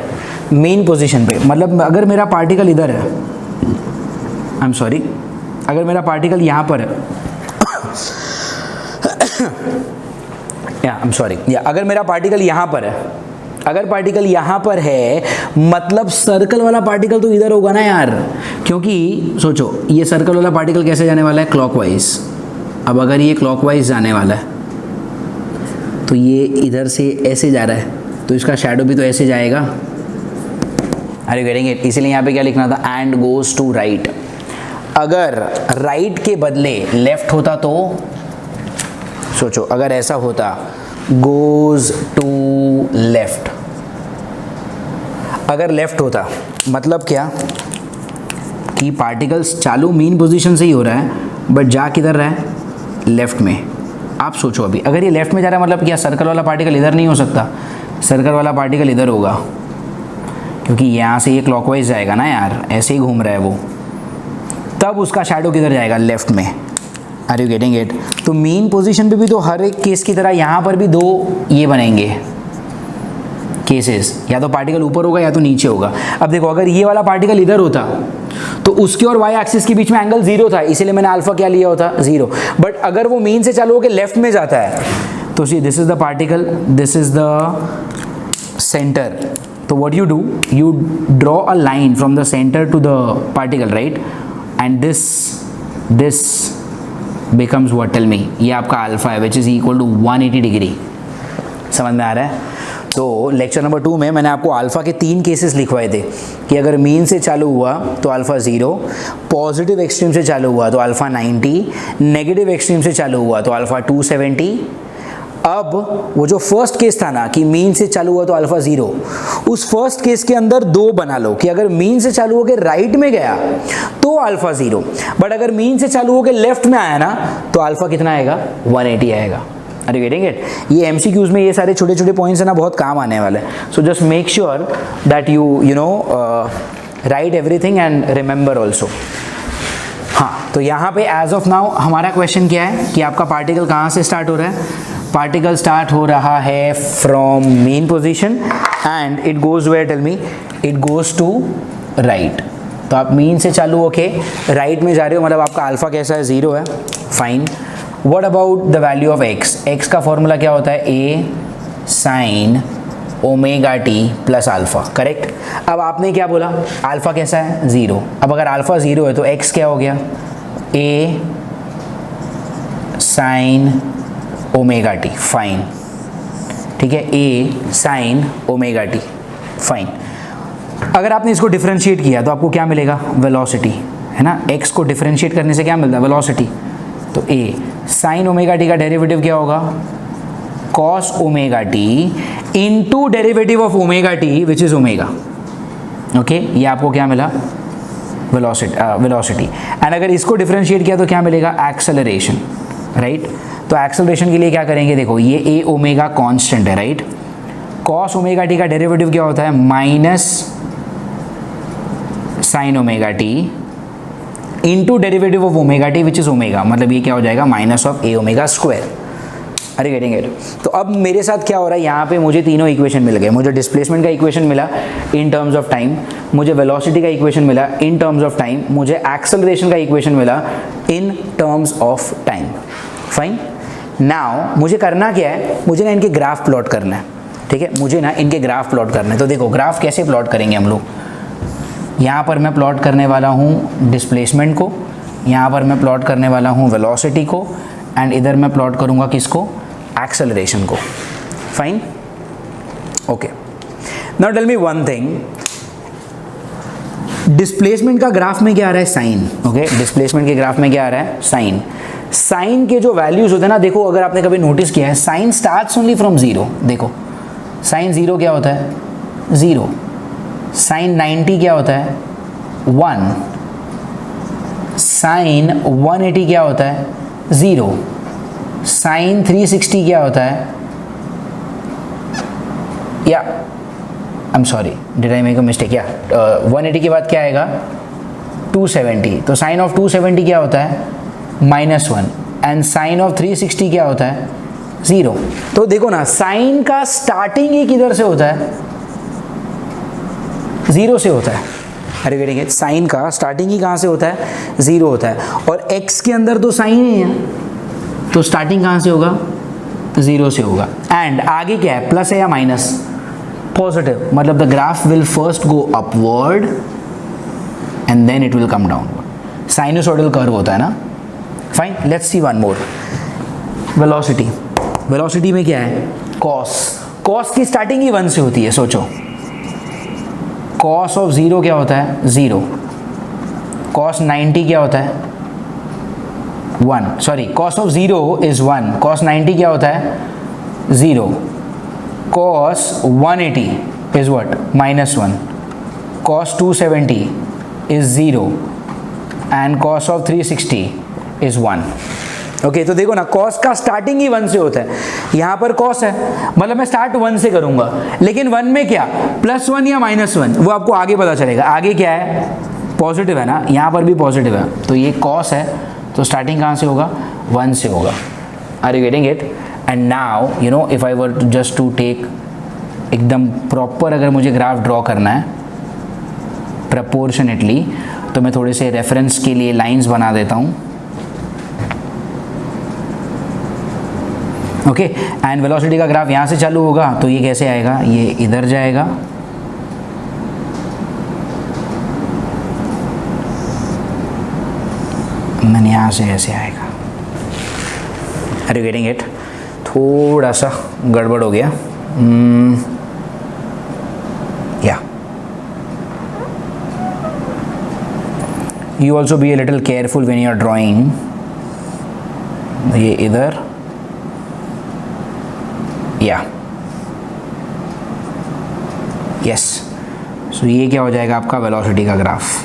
मेन पोजीशन पे। मतलब अगर मेरा पार्टिकल इधर है, आई एम सॉरी, अगर मेरा पार्टिकल यहाँ पर है अगर मेरा पार्टिकल यहाँ पर है, अगर पार्टिकल यहाँ पर है, मतलब सर्कल वाला पार्टिकल तो इधर होगा ना यार, क्योंकि सोचो ये सर्कल वाला पार्टिकल कैसे जाने वाला है, क्लॉकवाइज। अब अगर ये क्लॉकवाइज जाने वाला है तो ये इधर से ऐसे जा रहा है, तो इसका शैडो भी तो ऐसे जाएगा। Are you getting it? इसीलिए यहाँ पे क्या लिखना था, एंड गोज टू राइट। अगर राइट के बदले लेफ्ट होता तो सोचो, अगर ऐसा होता गोज टू लेफ्ट, अगर लेफ्ट होता मतलब क्या कि पार्टिकल्स चालू मीन पोजीशन से ही हो रहा है, बट जा किधर रहा है, लेफ्ट में। आप सोचो अभी अगर ये लेफ्ट में जा रहा है, मतलब क्या सर्कल वाला पार्टिकल इधर नहीं हो सकता, सर्कल वाला पार्टिकल इधर होगा, क्योंकि यहाँ से ये क्लॉकवाइज जाएगा ना यार, ऐसे ही घूम रहा है वो, तब उसका शैडो किधर जाएगा, लेफ्ट में। Are you getting it? तो मीन पोजीशन पे भी तो हर एक केस की तरह यहाँ पर भी दो ये बनेंगे केसेस, या तो पार्टिकल ऊपर होगा या तो नीचे होगा। अब देखो अगर ये वाला पार्टिकल इधर होता तो उसके और वाई एक्सिस के बीच में एंगल 0 था, इसीलिए मैंने अल्फा क्या लिया होता, 0। बट अगर वो मीन से चालू होकर लेफ्ट में जाता है तो see this is the particle, this is the centre, तो what you do, you draw a line from the centre to the particle, right, and this becomes what, tell me, ये आपका अल्फा है, which is equal to 180 degree. समझ में आ रहा है? तो lecture number 2 में मैंने आपको अल्फ़ा के 3 केसेस लिखवाए थे कि अगर मीन से चालू हुआ तो अल्फ़ा 0, पॉजिटिव एक्सट्रीम से चालू हुआ तो अल्फ़ा 90, नेगेटिव एक्सट्रीम से चालू हुआ तो अल्फ़ा 270। अब वो जो फर्स्ट केस था ना कि मीन से चालू हुआ तो अल्फ़ा 0, उस फर्स्ट केस के अंदर 2 बना लो कि अगर मीन से चालू होकर राइट में गया तो अल्फ़ा 0, बट अगर मीन से चालू होकर लेफ्ट में आया ना तो अल्फ़ा कितना आएगा, 180 आएगा। Are you getting it? ये एमसीक्यूज में ये सारे छोटे छोटे पॉइंट्स है ना, बहुत काम आने वाले हैं। सो just make sure that you know right everything and remember also. हाँ, तो यहाँ पे एज ऑफ नाउ हमारा क्वेश्चन क्या है कि आपका पार्टिकल कहाँ से स्टार्ट हो रहा है, पार्टिकल स्टार्ट हो रहा है from mean position and it goes where, tell me, it goes to right. तो आप मीन से चालू होके राइट में जा रहे हो, मतलब आपका अल्फा कैसा है, 0 है, fine. What about the value of x? X का फॉर्मूला क्या होता है, a sine omega t plus alpha, correct. अब आपने क्या बोला, अल्फा कैसा है, 0। अब अगर अल्फा 0 है तो एक्स क्या हो गया, a sine omega T, fine, ठीक है, a sine omega T, fine. अगर आपने इसको डिफरेंशिएट किया तो आपको क्या मिलेगा, वेलोसिटी, है ना। एक्स को डिफरेंशिएट करने से क्या मिलता है, वेलोसिटी। तो ए साइन ओमेगा टी का डेरिवेटिव क्या होगा, cos omega t into derivative of omega t which is omega. Okay, ये आपको क्या मिला, वेलोसिटी। एंड अगर इसको डिफरेंशिएट किया तो क्या मिलेगा, एक्सेलरेशन, राइट। तो एक्सेलरेशन के लिए क्या करेंगे, देखो ये ए ओमेगा कांस्टेंट है, राइट। कॉस ओमेगा टी का डेरिवेटिव क्या होता है, minus sine omega t into derivative of omega t which is omega, मतलब ये क्या हो जाएगा, minus of A omega square. अरे गेटिंग इट? तो अब मेरे साथ क्या हो रहा है, यहाँ पे मुझे तीनों इक्वेशन मिल गए। मुझे डिस्प्लेसमेंट का इक्वेशन मिला इन टर्म्स ऑफ टाइम, मुझे वेलोसिटी का इक्वेशन मिला इन टर्म्स ऑफ टाइम, मुझे एक्सेलरेशन का इक्वेशन मिला in terms of time, fine. Now मुझे करना क्या है, मुझे ना इनके ग्राफ प्लॉट करना है, ठीक है, मुझे ना इनके ग्राफ प्लॉट करना है। तो देखो ग्राफ कैसे प्लॉट करेंगे हम लोग, यहाँ पर मैं प्लॉट करने वाला हूँ डिस्प्लेसमेंट को, यहाँ पर मैं प्लॉट करने वाला हूँ वेलोसिटी को, एंड इधर मैं प्लॉट करूँगा किसको, एक्सेलरेशन को, fine, okay. Now tell me one thing, displacement का ग्राफ में क्या आ रहा है, साइन। ओके, डिस्प्लेसमेंट के ग्राफ में क्या आ रहा है, साइन। साइन के जो वैल्यूज होते हैं ना, देखो अगर आपने कभी नोटिस किया है, sine starts only from zero. देखो साइन जीरो क्या होता है, जीरो। साइन 90 क्या होता है, 1। साइन 180 क्या होता है, 0। साइन 360 क्या होता है, या आई am sorry, did I make a mistake, या 180 के बाद क्या आएगा, 270। तो साइन ऑफ 270 क्या होता है, -1। एंड साइन ऑफ 360 क्या होता है, 0। तो देखो ना, साइन का स्टार्टिंग ही किधर से होता है, 0 से होता है। अरे गेटिंग इट, साइन का स्टार्टिंग ही कहाँ से होता है, 0 होता है। और x के अंदर तो साइन ही है, तो स्टार्टिंग कहाँ से होगा, 0 से होगा। एंड आगे क्या है, प्लस है या माइनस, पॉजिटिव, मतलब the graph will first go upward and then it will come downward. Sinusoidal curve होता है ना। Fine, let's see one more. Velocity, velocity में क्या है, कॉस। कॉस की स्टार्टिंग ही 1 से होती है, सोचो। कॉस ऑफ 0 क्या होता है, 0। कॉस 90 क्या होता है, 1। Sorry, cos of 0 is 1। Cos 90 क्या होता है, 0। cos 180 is what, -1. cos 270 is 0 and cos of 360 is 1. Okay, तो देखो ना, cos का स्टार्टिंग ही 1 से होता है। यहाँ पर cos है, मतलब मैं स्टार्ट 1 से करूँगा, लेकिन 1 में क्या, +1 या -1, वो आपको आगे पता चलेगा। आगे क्या है, पॉजिटिव है ना, यहाँ पर भी पॉजिटिव है, तो ये cos है, तो स्टार्टिंग कहाँ से होगा, 1 से होगा। Are you getting it? And now you know, if I were just to take एकदम प्रॉपर, अगर मुझे ग्राफ ड्रॉ करना है प्रपोर्शनेटली, तो मैं थोड़े से रेफरेंस के लिए लाइंस बना देता हूँ। ओके, एंड वेलोसिटी का ग्राफ यहाँ से चालू होगा, तो ये कैसे आएगा, ये इधर जाएगा, मैंने यहाँ से ऐसे आएगा। Are you getting it? थोड़ा सा गड़बड़ हो गया, yeah you also be a little careful when you are drawing. ये इधर, या यस, सो ये क्या हो जाएगा आपका वेलोसिटी का ग्राफ।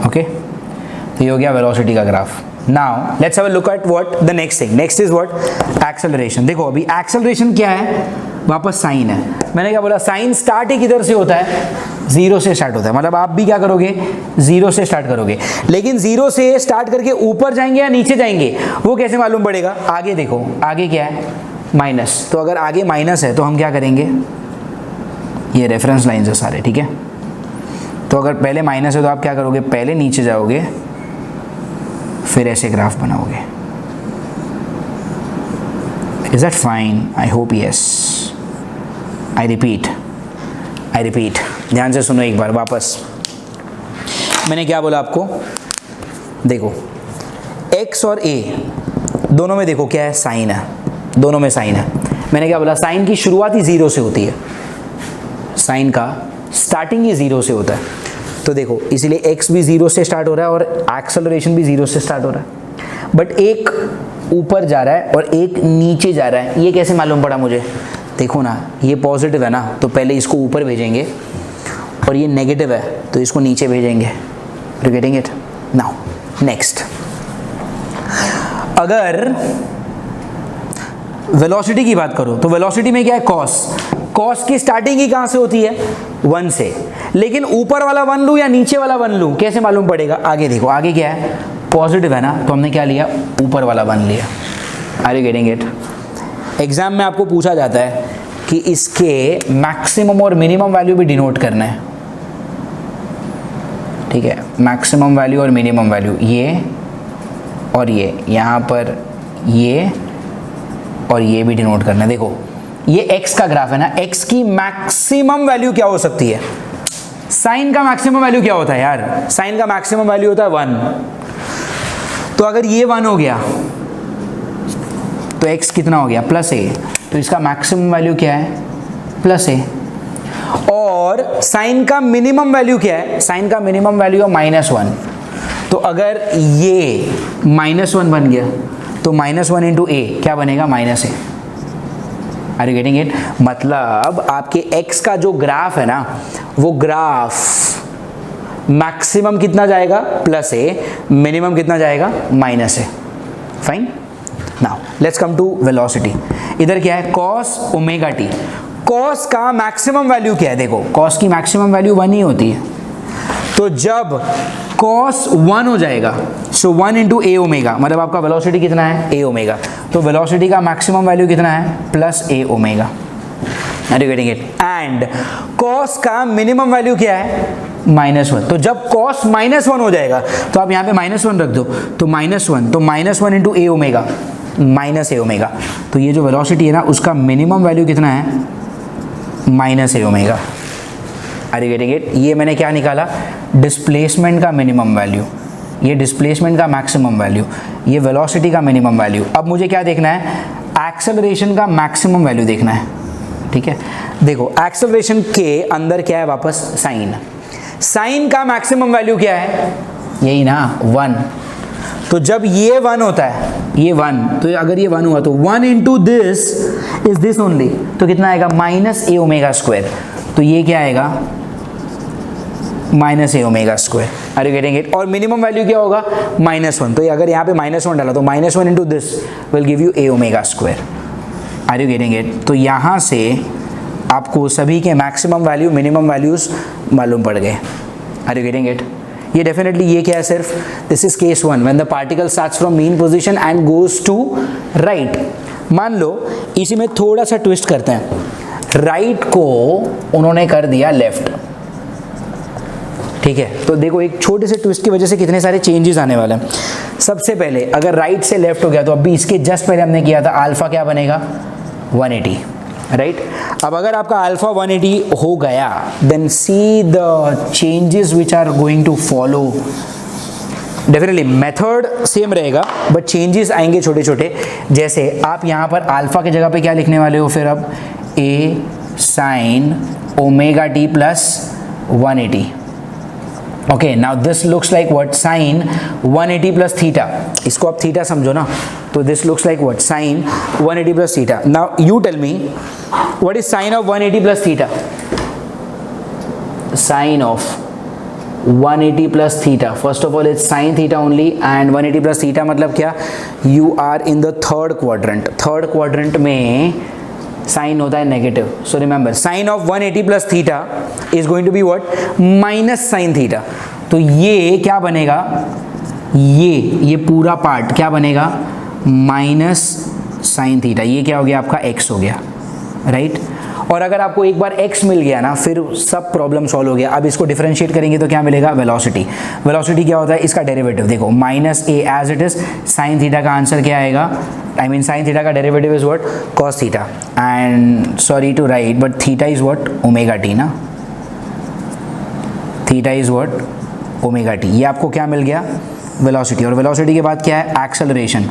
ओके, तो ये हो गया वेलोसिटी का graph. Now let's have a look at what the next thing. Next is what, acceleration. देखो अभी एक्सेलरेशन क्या है, वापस साइन है। मैंने क्या बोला, साइन स्टार्ट ही किधर से होता है, 0 से स्टार्ट होता है। मतलब आप भी क्या करोगे, 0 से स्टार्ट करोगे, लेकिन 0 से स्टार्ट करके ऊपर जाएंगे या नीचे जाएंगे, वो कैसे मालूम पड़ेगा? आगे देखो, आगे क्या है, माइनस। तो अगर आगे माइनस है तो हम क्या करेंगे, ये रेफरेंस लाइन्स है सारे, ठीक है। तो अगर पहले माइनस है तो आप क्या करोगे, पहले नीचे जाओगे, फिर ऐसे ग्राफ बनाओगे। Is that fine? I hope yes. I repeat, ध्यान से सुनो एक बार वापस। मैंने क्या बोला आपको, देखो x और a दोनों में देखो क्या है, साइन है, दोनों में साइन है। मैंने क्या बोला, साइन की शुरुआत ही 0 से होती है, साइन का स्टार्टिंग ही 0 से होता है। तो देखो इसलिए x भी 0 से स्टार्ट हो रहा है और एक्सेलरेशन भी 0 से स्टार्ट हो रहा है, बट एक ऊपर जा रहा है और एक नीचे जा रहा है। ये कैसे मालूम पड़ा मुझे? देखो ना, ये पॉजिटिव है ना, तो पहले इसको ऊपर भेजेंगे, और ये नेगेटिव है तो इसको नीचे भेजेंगे। You getting it? Now next, अगर वेलोसिटी की बात करो तो वेलोसिटी में क्या है, कॉस। कॉस की स्टार्टिंग ही कहाँ से होती है, 1 से, लेकिन ऊपर वाला 1 लूँ या नीचे वाला 1 लूँ, कैसे मालूम पड़ेगा? आगे देखो, आगे क्या है, पॉजिटिव है ना, तो हमने क्या लिया, ऊपर वाला 1 लिया। Are you getting it? Exam में आपको पूछा जाता है कि इसके मैक्सिमम और मिनिमम वैल्यू भी डिनोट करना है, ठीक है। मैक्सिमम वैल्यू और मिनिमम वैल्यू, ये और ये, यहाँ पर ये और ये भी डिनोट करना है। देखो ये x का ग्राफ है ना, x की मैक्सिमम वैल्यू क्या हो सकती है? साइन का मैक्सिमम वैल्यू क्या होता है यार? साइन का मैक्सिमम वैल्यू होता है 1। तो अगर ये 1 हो गया तो x कितना हो गया, +a, तो इसका मैक्सिमम वैल्यू क्या है, प्लस ए। और साइन का मिनिमम वैल्यू क्या है? साइन का मिनिमम वैल्यू है -1। तो अगर ये -1 बन गया तो -1 इंटू ए क्या बनेगा? -a। Are you getting it? मतलब आपके x का जो ग्राफ है ना, वो ग्राफ मैक्सिमम कितना जाएगा? +a, मिनिमम कितना जाएगा? -a। Fine. Now let's come to velocity. इधर क्या है? cos omega t. cos का मैक्सिमम वैल्यू क्या है? देखो cos की मैक्सिमम वैल्यू 1 ही होती है। तो जब cos 1 हो जाएगा, सो 1 इंटू ए ओमेगा, मतलब आपका वेलोसिटी कितना है? a omega. तो वेलोसिटी का मैक्सिमम वैल्यू कितना है? +a omega. Are you getting it? And cos का मिनिमम वैल्यू क्या है? -1। तो जब cos -1 हो जाएगा तो आप यहाँ पे -1 रख दो, तो -1, तो -1 into A omega, -a omega. तो ये जो वेलोसिटी है ना, उसका मिनिमम वैल्यू कितना है? -a omega. Are you getting it? ये मैंने क्या निकाला? डिस्प्लेसमेंट का मिनिमम वैल्यू, ये डिस्प्लेसमेंट का मैक्सिमम वैल्यू, ये वेलोसिटी का मिनिमम वैल्यू। अब मुझे क्या देखना है? एक्सेलरेशन का मैक्सिमम वैल्यू देखना है। ठीक है, देखो एक्सेलरेशन के अंदर क्या है? वापस साइन। साइन का मैक्सिमम वैल्यू क्या है? यही ना, 1। तो जब ये 1 होता है, ये 1, तो अगर ये 1 हुआ तो 1 into this is this only, तो कितना आएगा? -a omega square. तो ये क्या आएगा? -a omega square. Are you getting it? और मिनिमम वैल्यू क्या होगा? -1। तो अगर यहाँ पे -1 डाला तो -1 into this will give you a omega square. Are you getting it? तो यहाँ से आपको सभी के मैक्सिमम वैल्यू, मिनिमम वैल्यूज मालूम पड़ गए। Are you getting it? ये डेफिनेटली ये क्या है? सिर्फ this is case 1, when the particle starts from mean position and goes to right. मान लो इसी में थोड़ा सा ट्विस्ट करते हैं, राइट को उन्होंने कर दिया लेफ्ट। ठीक है, तो देखो एक छोटे से ट्विस्ट की वजह से कितने सारे चेंजेस आने वाले हैं। सबसे पहले अगर राइट से लेफ्ट हो गया तो अभी इसके जस्ट पहले हमने किया था, अल्फा क्या बनेगा? 180, राइट? अब अगर आपका अल्फा 180 हो गया, then see the changes which are going to follow. Definitely method same रहेगा बट चेंजेस आएंगे छोटे छोटे। जैसे आप यहाँ पर अल्फा की जगह पे क्या लिखने वाले हो? फिर अब a sin omega t plus 180। Okay, now this looks like what? sin 180 plus theta. इसको आप थीटा समझो ना, तो this looks like what? sin 180 plus theta. Now you tell me what is sin of 180 plus theta? sin of 180 plus theta, first of all it's sin theta only, and 180 plus theta मतलब क्या? You are in the third quadrant. Third quadrant में sign होता है negative. So remember, sine of 180 plus theta is going to be what? Minus sine theta. तो ये क्या बनेगा? ये पूरा पार्ट क्या बनेगा? Minus sine theta. ये क्या हो गया? आपका x हो गया, राइट? और अगर आपको एक बार x मिल गया ना, फिर सब प्रॉब्लम सॉल्व हो गया। अब इसको डिफरेंशिएट करेंगे तो क्या मिलेगा? वेलोसिटी। वेलोसिटी क्या होता है? इसका डेरिवेटिव देखो, -a as it is. Sine theta का आंसर क्या आएगा? आई मीन साइन थीटा का derivative is what? cos theta. And sorry to write, but theta is what? Omega t ना। Theta is what? Omega t. ये आपको क्या मिल गया? Velocity. और वेलोसिटी के बाद क्या है? एक्सेलरेशन।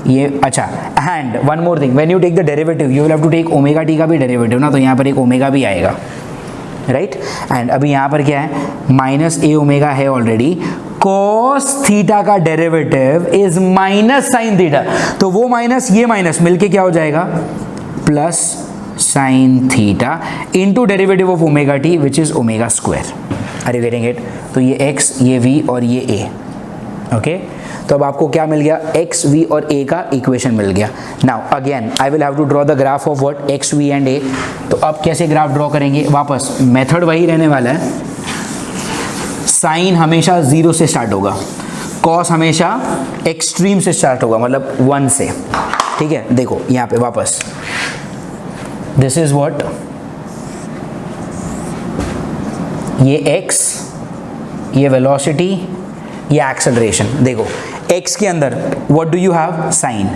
ये अच्छा, and one more thing, when you take the derivative you will have to take omega t का भी डेरिवेटिव ना, तो यहाँ पर एक ओमेगा भी आएगा, राइट? एंड अभी यहाँ पर क्या है? -a ओमेगा है ऑलरेडी। cos थीटा का derivative is minus sine theta, तो वो माइनस ये माइनस मिलके क्या हो जाएगा? Plus sine theta into derivative of omega t which is omega square. Are you getting it? तो ये x, ये v और ये a। ओके, तो अब आपको क्या मिल गया? x, v और a का इक्वेशन मिल गया। Now again I will have to draw the graph of what? x, v and a। तो अब कैसे ग्राफ ड्रॉ करेंगे? वापस मेथड वही रहने वाला है। साइन हमेशा 0 से स्टार्ट होगा, कॉस हमेशा एक्सट्रीम से स्टार्ट होगा, मतलब 1 से। ठीक है, देखो यहाँ पे वापस दिस इज व्हाट? ये x, ये वेलोसिटी, ये एक्सेलरेशन। देखो x के अंदर what do you have? Sine.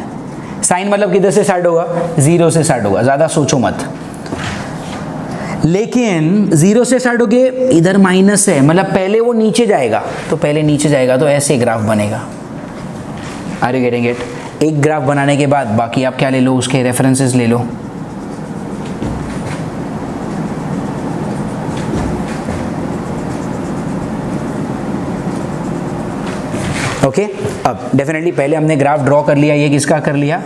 Sine मतलब किधर से स्टार्ट होगा? 0 से स्टार्ट होगा, ज़्यादा सोचो मत। लेकिन 0 से स्टार्ट होके इधर माइनस है, मतलब पहले वो नीचे जाएगा, तो पहले नीचे जाएगा तो ऐसे ग्राफ बनेगा। Are you getting it? एक ग्राफ बनाने के बाद बाकी आप क्या ले लो? उसके रेफरेंसेस ले लो। ओके अब डेफिनेटली पहले हमने ग्राफ ड्रॉ कर लिया, ये किसका कर लिया,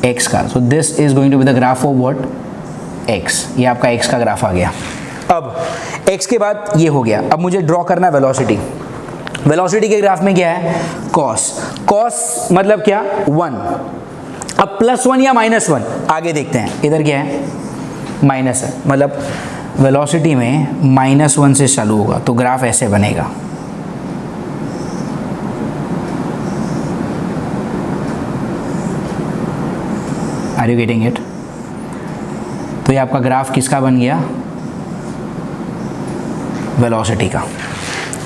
x का. So this is going to be the graph of what, x. ये आपका x का ग्राफ आ गया. अब x के बाद ये हो गया. अब मुझे ड्रॉ करना है वेलोसिटी. वेलोसिटी के ग्राफ में क्या है, कॉस. कॉस मतलब क्या, 1. अब +1 या -1 आगे देखते हैं. इधर क्या है, माइनस है, मतलब वेलोसिटी में -1 से चालू होगा तो ग्राफ ऐसे बनेगा. Are you getting it? तो ये आपका ग्राफ किसका बन गया, वेलोसिटी का.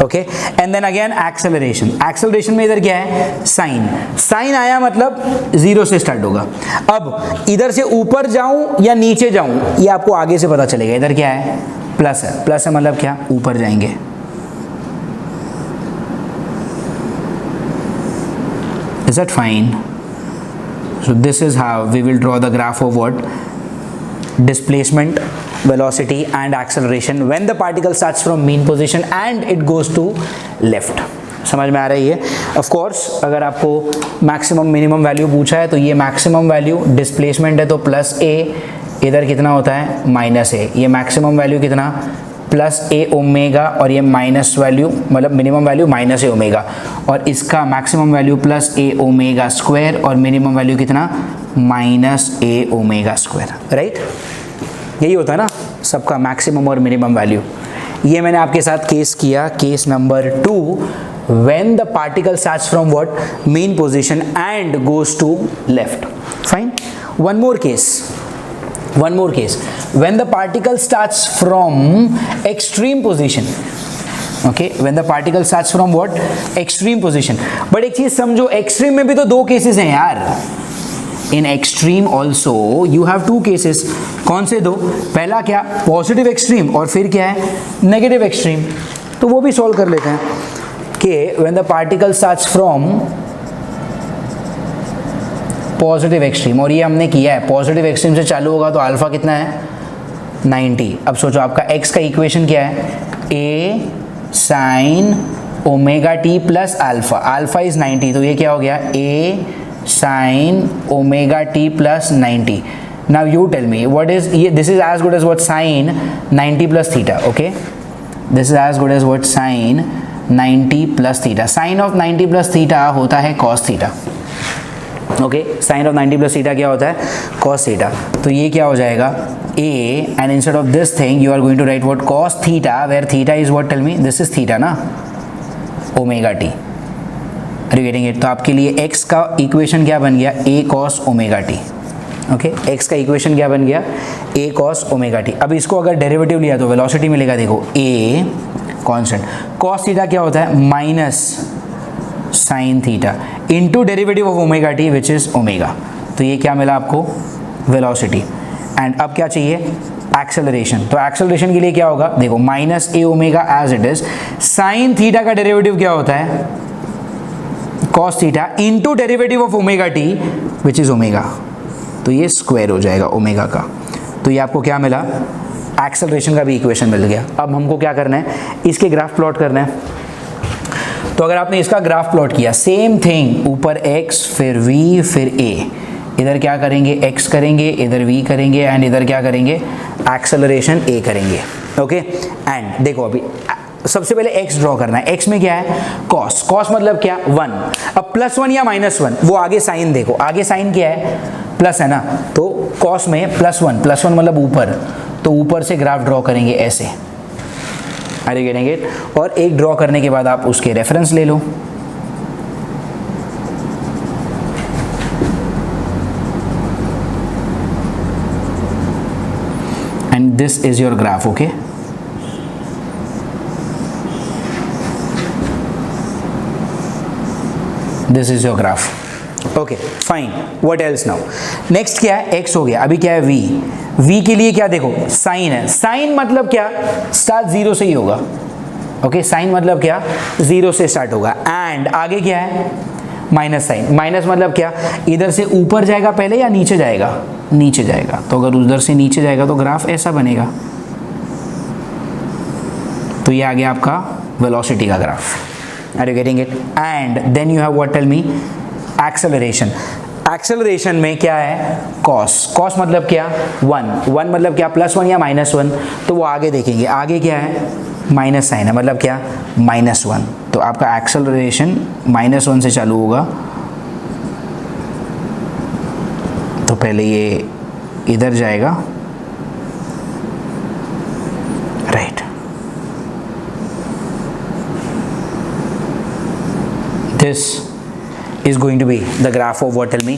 Okay and then again acceleration. Acceleration में इधर क्या है, साइन. साइन आया मतलब 0 से स्टार्ट होगा. अब इधर से ऊपर जाऊं या नीचे जाऊं ये आपको आगे से पता चलेगा. इधर क्या है, प्लस है. प्लस है मतलब क्या, ऊपर जाएंगे. Is that fine? So this is how we will draw the graph of what, displacement, velocity and acceleration when the particle starts from mean position and it goes to left. समझ में आ रही है? Of course अगर आपको maximum minimum value पूछा है तो ये maximum value displacement है तो प्लस a, इधर कितना होता है माइनस a. ये maximum value कितना, प्लस ए ओमेगा, और ये माइनस वैल्यू मतलब minimum value minus a omega, और इसका maximum value plus a omega square, और मिनिमम वैल्यू कितना, minus a omega square. Right, यही होता है ना सबका मैक्सिमम और मिनिमम वैल्यू. ये मैंने आपके साथ केस किया, case number 2, when the particle starts from what, mean position and goes to left. Fine. One more case. One more case, when the particle starts from extreme position. Okay, when the particle starts from what, extreme position. But एक चीज समझो, extreme में भी तो 2 cases हैं यार. In extreme also you have 2 cases. कौन से 2? पहला क्या, पॉजिटिव एक्सट्रीम, और फिर क्या है, नेगेटिव एक्सट्रीम. तो वो भी सॉल्व कर लेते हैं कि when the particle starts from positive extreme, और ये हमने किया है, पॉजिटिव एक्सट्रीम से चालू होगा तो अल्फा कितना है, 90. अब सोचो आपका x का इक्वेशन क्या है, a sine omega t plus alpha. Alpha is 90 तो ये क्या हो गया, a sine omega t plus 90. Now you tell me what is ये, this is as good as what sine 90 plus theta. Okay, this is as good as what sine 90 plus theta. Sine of 90 plus theta होता है cos theta. Okay, sine of 90 plus theta क्या होता है, cos theta. तो ये क्या हो जाएगा, a, and instead of this thing you are going to write what, cos theta, where theta is what, tell me, this is theta ना, omega t. Are you getting it? तो आपके लिए x का इक्वेशन क्या बन गया, a cos omega T. Okay, x का equation क्या बन गया, a cos ओमेगा टी. अब इसको अगर डेरिवेटिव लिया तो वेलोसिटी मिलेगा, देखो a कांस्टेंट, cos थीटा क्या होता है, minus sine theta into derivative of omega t which is omega. तो ये क्या मिला आपको, वेलोसिटी. एंड अब क्या चाहिए, एक्सेलरेशन. तो एक्सेलरेशन के लिए क्या होगा, देखो minus a omega as it is, sine theta का डेरिवेटिव क्या होता है, cos theta into derivative of omega t which is omega. तो ये स्क्वायर हो जाएगा ओमेगा का. तो ये आपको क्या मिला, एक्सेलरेशन का भी इक्वेशन मिल गया. अब हमको क्या करना है, इसके ग्राफ प्लॉट करना है. तो अगर आपने इसका ग्राफ प्लॉट किया, सेम थिंग, ऊपर x फिर v फिर a, इधर क्या करेंगे, x करेंगे, इधर v करेंगे, एंड इधर क्या करेंगे, एक्सेलरेशन a करेंगे. ओके, एंड देखो अभी सबसे पहले x ड्रॉ करना है. x में क्या है, cos. cos मतलब क्या, 1. अब +1 या -1, वो आगे साइन देखो, आगे साइन क्या है, प्लस है ना, तो cos में +1, +1 मतलब ऊपर, तो ऊपर से ग्राफ ड्रॉ करेंगे ऐसे. Are you getting it? और एक ड्रॉ करने के बाद आप उसके रेफरेंस ले लो. And this is your graph. Okay, this is your graph. Okay fine, what else now, next क्या है, x हो गया. अभी क्या है, v के लिए क्या, देखो साइन है. साइन मतलब क्या, स्टार्ट 0 से ही होगा. ओके, साइन मतलब क्या, 0 से स्टार्ट होगा. एंड आगे क्या है, माइनस साइन. माइनस मतलब क्या, इधर से ऊपर जाएगा पहले या नीचे जाएगा, नीचे जाएगा. तो अगर उधर से नीचे जाएगा तो ग्राफ ऐसा बनेगा. तो ये आ गया आपका वेलोसिटी का graph. Are you getting it? And then you have what, tell me? Acceleration. Acceleration में क्या है? कॉस. कॉस मतलब क्या? 1 मतलब क्या? +1 या -1? तो वो आगे देखेंगे. आगे क्या है? माइनस साइन है, मतलब क्या? -1. तो आपका एक्सेलरेशन -1 से चालू होगा. तो पहले ये इधर जाएगा, right. This is going to be the graph of what, tell me?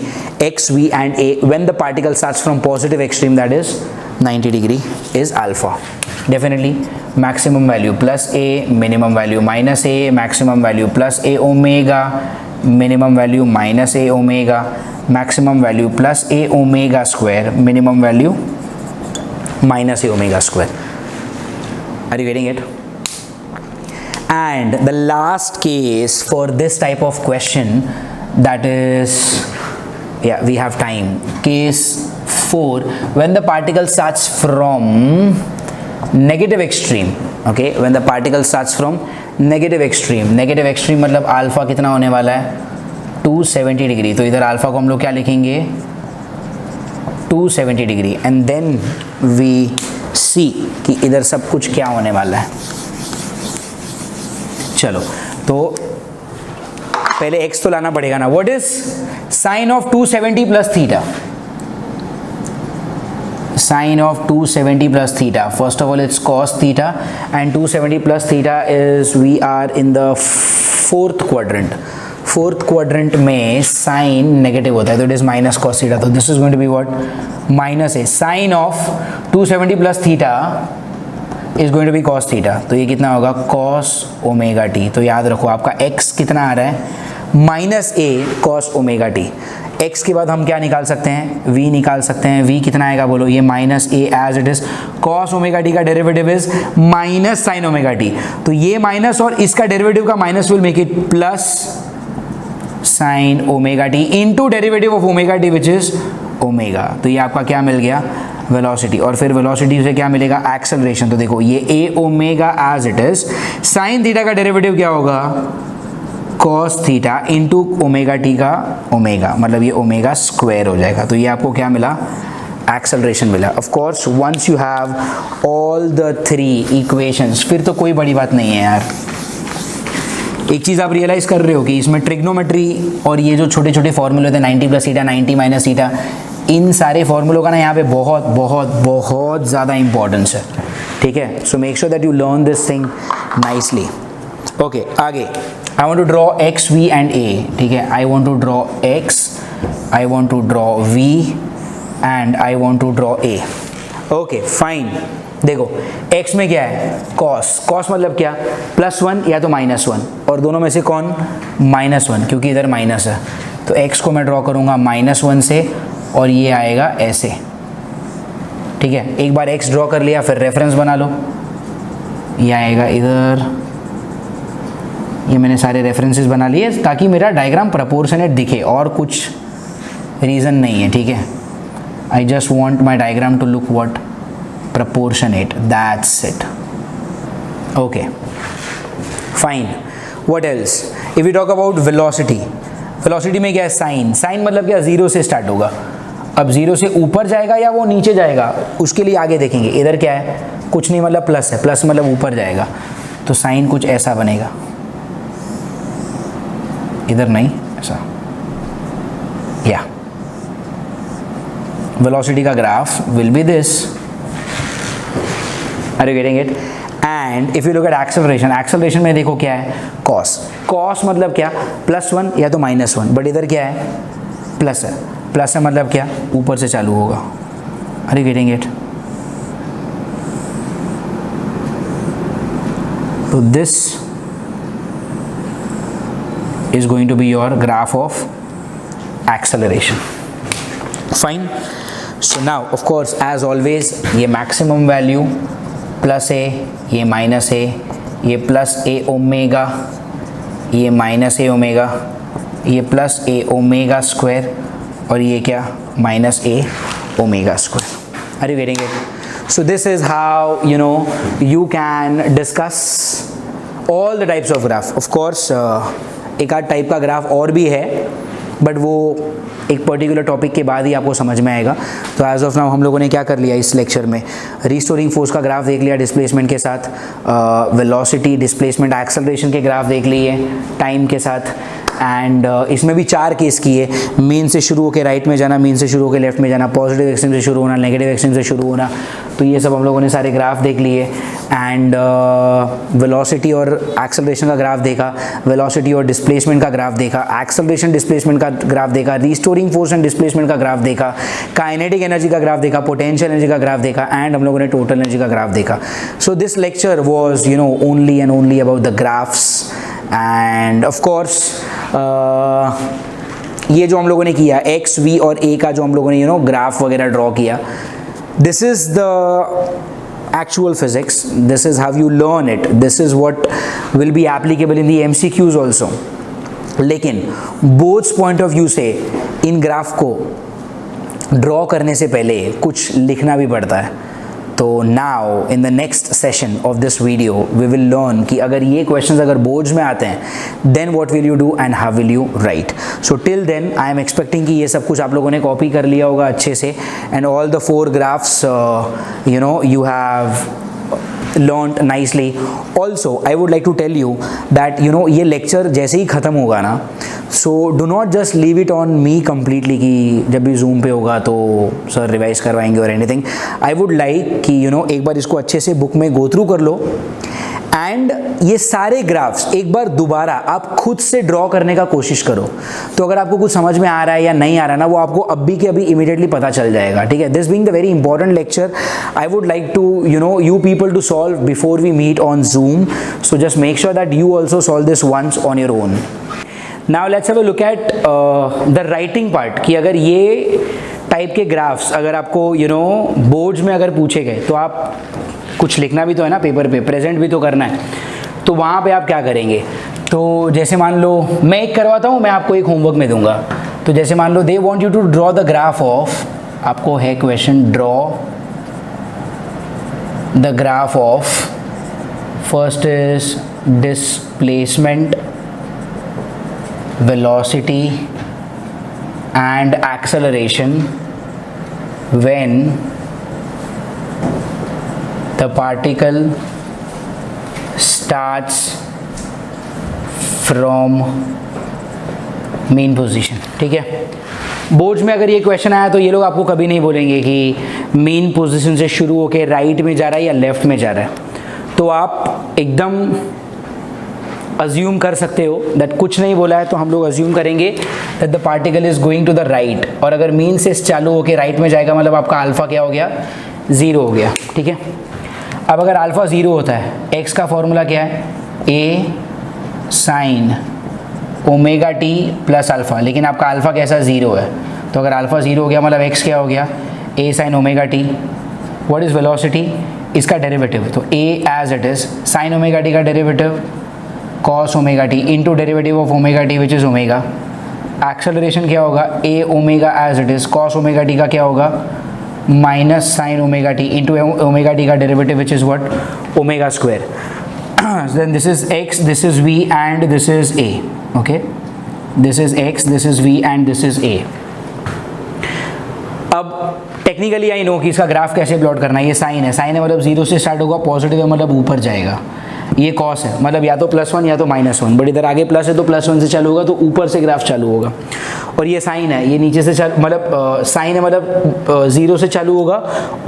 X, V and A when the particle starts from positive extreme, that is 90 degree, is alpha. Definitely maximum value plus A, minimum value minus A, maximum value plus A omega, minimum value minus A omega, maximum value plus A omega square, minimum value minus A omega square. Are you getting it? And the last case for this type of question, that is, yeah, we have time. Case 4, when the particle starts from negative extreme. Okay, when the particle starts from negative extreme. Negative extreme मतलब alpha कितना होने वाला है? 270 degree. तो इधर alpha को हम लोग क्या लिखेंगे? 270 डिग्री. एंड देन वी सी कि इधर सब कुछ क्या होने वाला है. चलो, तो पहले x तो लाना पड़ेगा ना. What is sine of 270 plus theta? Sine of 270 plus theta, first of all it's cos theta, and 270 plus theta is, we are in the fourth quadrant. Fourth quadrant में साइन नेगेटिव होता है, तो it is minus cos theta. तो this is going to be what? Minus a. Sine of 270 plus theta is going to be cos theta. तो ये कितना होगा? Cos omega t. तो याद रखो आपका x कितना आ रहा है? -a cos omega T. x के बाद हम क्या निकाल सकते हैं? v निकाल सकते हैं. v कितना आएगा बोलो? ये -a as it is. Cos omega t का derivative is minus sine omega t. तो ये माइनस और इसका डेरिवेटिव का minus will make it plus sine omega t into derivative of omega t which is omega. तो ये आपका क्या मिल गया? वेलोसिटी. और फिर वेलोसिटी से क्या मिलेगा? एक्सेलरेशन. तो देखो ये a omega as it is, sine theta का डेरिवेटिव क्या होगा? Cos theta into omega t का ओमेगा, मतलब ये ओमेगा स्क्वायर हो जाएगा. तो ये आपको क्या मिला? एक्सेलरेशन मिला. Of course once you have all the 3 equations, फिर तो कोई बड़ी बात नहीं है यार. एक चीज़ आप रियलाइज कर रहे हो कि इसमें ट्रिग्नोमेट्री और ये जो छोटे छोटे फॉर्मूले होते हैं 90 प्लस थीटा, 90 माइनस थीटा, इन सारे फॉर्मूलों का ना यहाँ पे बहुत बहुत बहुत ज़्यादा इंपॉर्टेंस है. ठीक है, so make sure that you learn this thing nicely. Okay, आगे I want to draw x, v and a. ठीक है, I want to draw x, I want to draw v and I want to draw a. Okay fine. देखो x में क्या है? cos. cos मतलब क्या? +1 या तो -1, और दोनों में से कौन? -1, क्योंकि इधर माइनस है. तो x को मैं ड्रॉ करूँगा -1 से, और ये आएगा ऐसे. ठीक है, एक बार x ड्रॉ कर लिया, फिर रेफरेंस बना लो. ये आएगा इधर. ये मैंने सारे रेफरेंसेस बना लिए ताकि मेरा डायग्राम प्रोपोर्शनेट दिखे, और कुछ रीज़न नहीं है. ठीक है, I just want my diagram to look what? proportionate. That's it. Okay, fine. What else? If we talk about velocity, velocity में क्या है? साइन. साइन मतलब क्या? 0 से स्टार्ट होगा. अब 0 से ऊपर जाएगा या वो नीचे जाएगा, उसके लिए आगे देखेंगे. इधर क्या है? कुछ नहीं, मतलब प्लस है. प्लस मतलब ऊपर जाएगा. तो साइन कुछ ऐसा बनेगा. इधर नहीं, ऐसा. या velocity का graph will be this. Are you getting it? And if you look at acceleration, acceleration में देखो क्या है? cos. cos मतलब क्या? +1 या तो -1, बट इधर क्या है? प्लस है. प्लस है मतलब क्या? ऊपर से चालू होगा. Are you getting it? So this is going to be your graph of acceleration. Fine. So now of course as always ये maximum value प्लस ए, ये माइनस ए, ये प्लस ए ओमेगा, ये माइनस ए ओमेगा, ये plus a omega square, और ये क्या? Minus a omega square. Are you getting it? So this is how you can discuss all the types of graph. Of course एक आध type का graph और भी है, बट वो एक पर्टिकुलर टॉपिक के बाद ही आपको समझ में आएगा। तो एज ऑफ नाउ हम लोगों ने क्या कर लिया इस लेक्चर में, रिस्टोरिंग फोर्स का ग्राफ देख लिया डिस्प्लेसमेंट के साथ, वेलोसिटी, डिस्प्लेसमेंट, एक्सेलरेशन के ग्राफ देख लिए टाइम के साथ, एंड इसमें भी 4 केस किए, मीन से शुरू होकर राइट में जाना, मीन से शुरू होकर लेफ्ट में जाना, पॉजिटिव एक्सट्रीम से शुरू होना, नेगेटिव एक्सट्रीम से शुरू होना। तो ये सब हम लोगों ने सारे ग्राफ देख लिए, एंड वेलोसिटी और एक्सेलरेशन का ग्राफ देखा, वेलोसिटी और डिस्प्लेसमेंट का ग्राफ देखा, एक्सेलरेशन डिस्प्लेसमेंट का ग्राफ देखा, रिस्टोरिंग फोर्स एंड डिस्प्लेसमेंट का ग्राफ देखा, काइनेटिक एनर्जी का ग्राफ देखा, पोटेंशियल एनर्जी का ग्राफ देखा, एंड हम लोगों ने टोटल एनर्जी का ग्राफ देखा। So this lecture was only and only about the graphs. End of course ये जो हम लोगों ने किया एक्स, वी और ए का जो हम लोगों ने ग्राफ वगैरह ड्रॉ किया, this is the actual physics, this is how you learn it, this is what will be applicable in the MCQs also। लेकिन बोथ्स पॉइंट ऑफ व्यू से इन ग्राफ को ड्रॉ करने से पहले कुछ लिखना भी पड़ता है। तो now in the next session of this video we will learn कि अगर ये क्वेश्चंस अगर बोर्ड्स में आते हैं then what will you do and how will you write. So till then I am expecting कि ये सब कुछ आप लोगों ने कॉपी कर लिया होगा अच्छे से, and all the 4 graphs you have learned nicely. Also I would like to tell you that ये लेक्चर जैसे ही ख़त्म होगा ना, so do not just leave it on me completely कि जब भी Zoom पे होगा तो सर रिवाइज करवाएंगे और anything। I would like कि एक बार इसको अच्छे से बुक में गो थ्रू कर लो, एंड ये सारे ग्राफ्स एक बार दोबारा आप खुद से ड्रॉ करने का कोशिश करो। तो अगर आपको कुछ समझ में आ रहा है या नहीं आ रहा है ना, वो आपको अभी के अभी इमीडिएटली पता चल जाएगा, ठीक है। This being the very important lecture, I would like to you people to solve before we meet on Zoom, so just make sure that you also solve this once on your own. Now let's have a look at the writing part, कि अगर ये type के graphs अगर आपको boards में अगर पूछे गए तो आप कुछ लिखना भी तो है ना पेपर पे, प्रेजेंट भी तो करना है। तो वहाँ पे आप क्या करेंगे, तो जैसे मान लो मैं एक करवाता हूँ, मैं आपको एक होमवर्क में दूंगा। तो जैसे मान लो they want you to draw the graph of, आपको है question, draw the graph of, first is displacement, velocity and acceleration when the particle starts from mean position, ठीक है। बोर्ड्स में अगर ये क्वेश्चन आया तो ये लोग आपको कभी नहीं बोलेंगे कि मीन पोजीशन से शुरू होकर राइट में जा रहा है या लेफ्ट में जा रहा है। तो आप एकदम अज्यूम कर सकते हो दैट कुछ नहीं बोला है तो हम लोग अज्यूम करेंगे that the particle is going to the right, और अगर मीन से चालू होकर राइट में जाएगा मतलब आपका अल्फा क्या हो गया, 0 हो गया, ठीक है। अब अगर अल्फा 0 होता है, एक्स का फॉर्मूला क्या है, a sine omega t plus alpha, लेकिन आपका अल्फा कैसा 0 है, तो अगर अल्फा 0 हो गया मतलब एक्स क्या हो गया, a sine omega t. What is velocity, इसका डेरिवेटिव, तो a as it is sine omega t का derivative cos omega t into derivative of omega t which is omega. Acceleration क्या होगा, a omega as it is, cos omega t का क्या होगा, minus sine omega t into omega t का derivative which is what, omega square. Then this is x, this is v and this is a, okay, this is x, this is v and this is a। अब technically I know कि इसका graph कैसे plot करना है। ये sign है, sign है मतलब 0 से स्टार्ट होगा, पॉजिटिव है मतलब ऊपर जाएगा। ये कॉस है मतलब या तो +1 या तो -1, बट इधर आगे प्लस है तो +1 से चालू होगा तो ऊपर से ग्राफ चालू होगा। और ये साइन है, ये नीचे से मतलब साइन है मतलब 0 से चालू होगा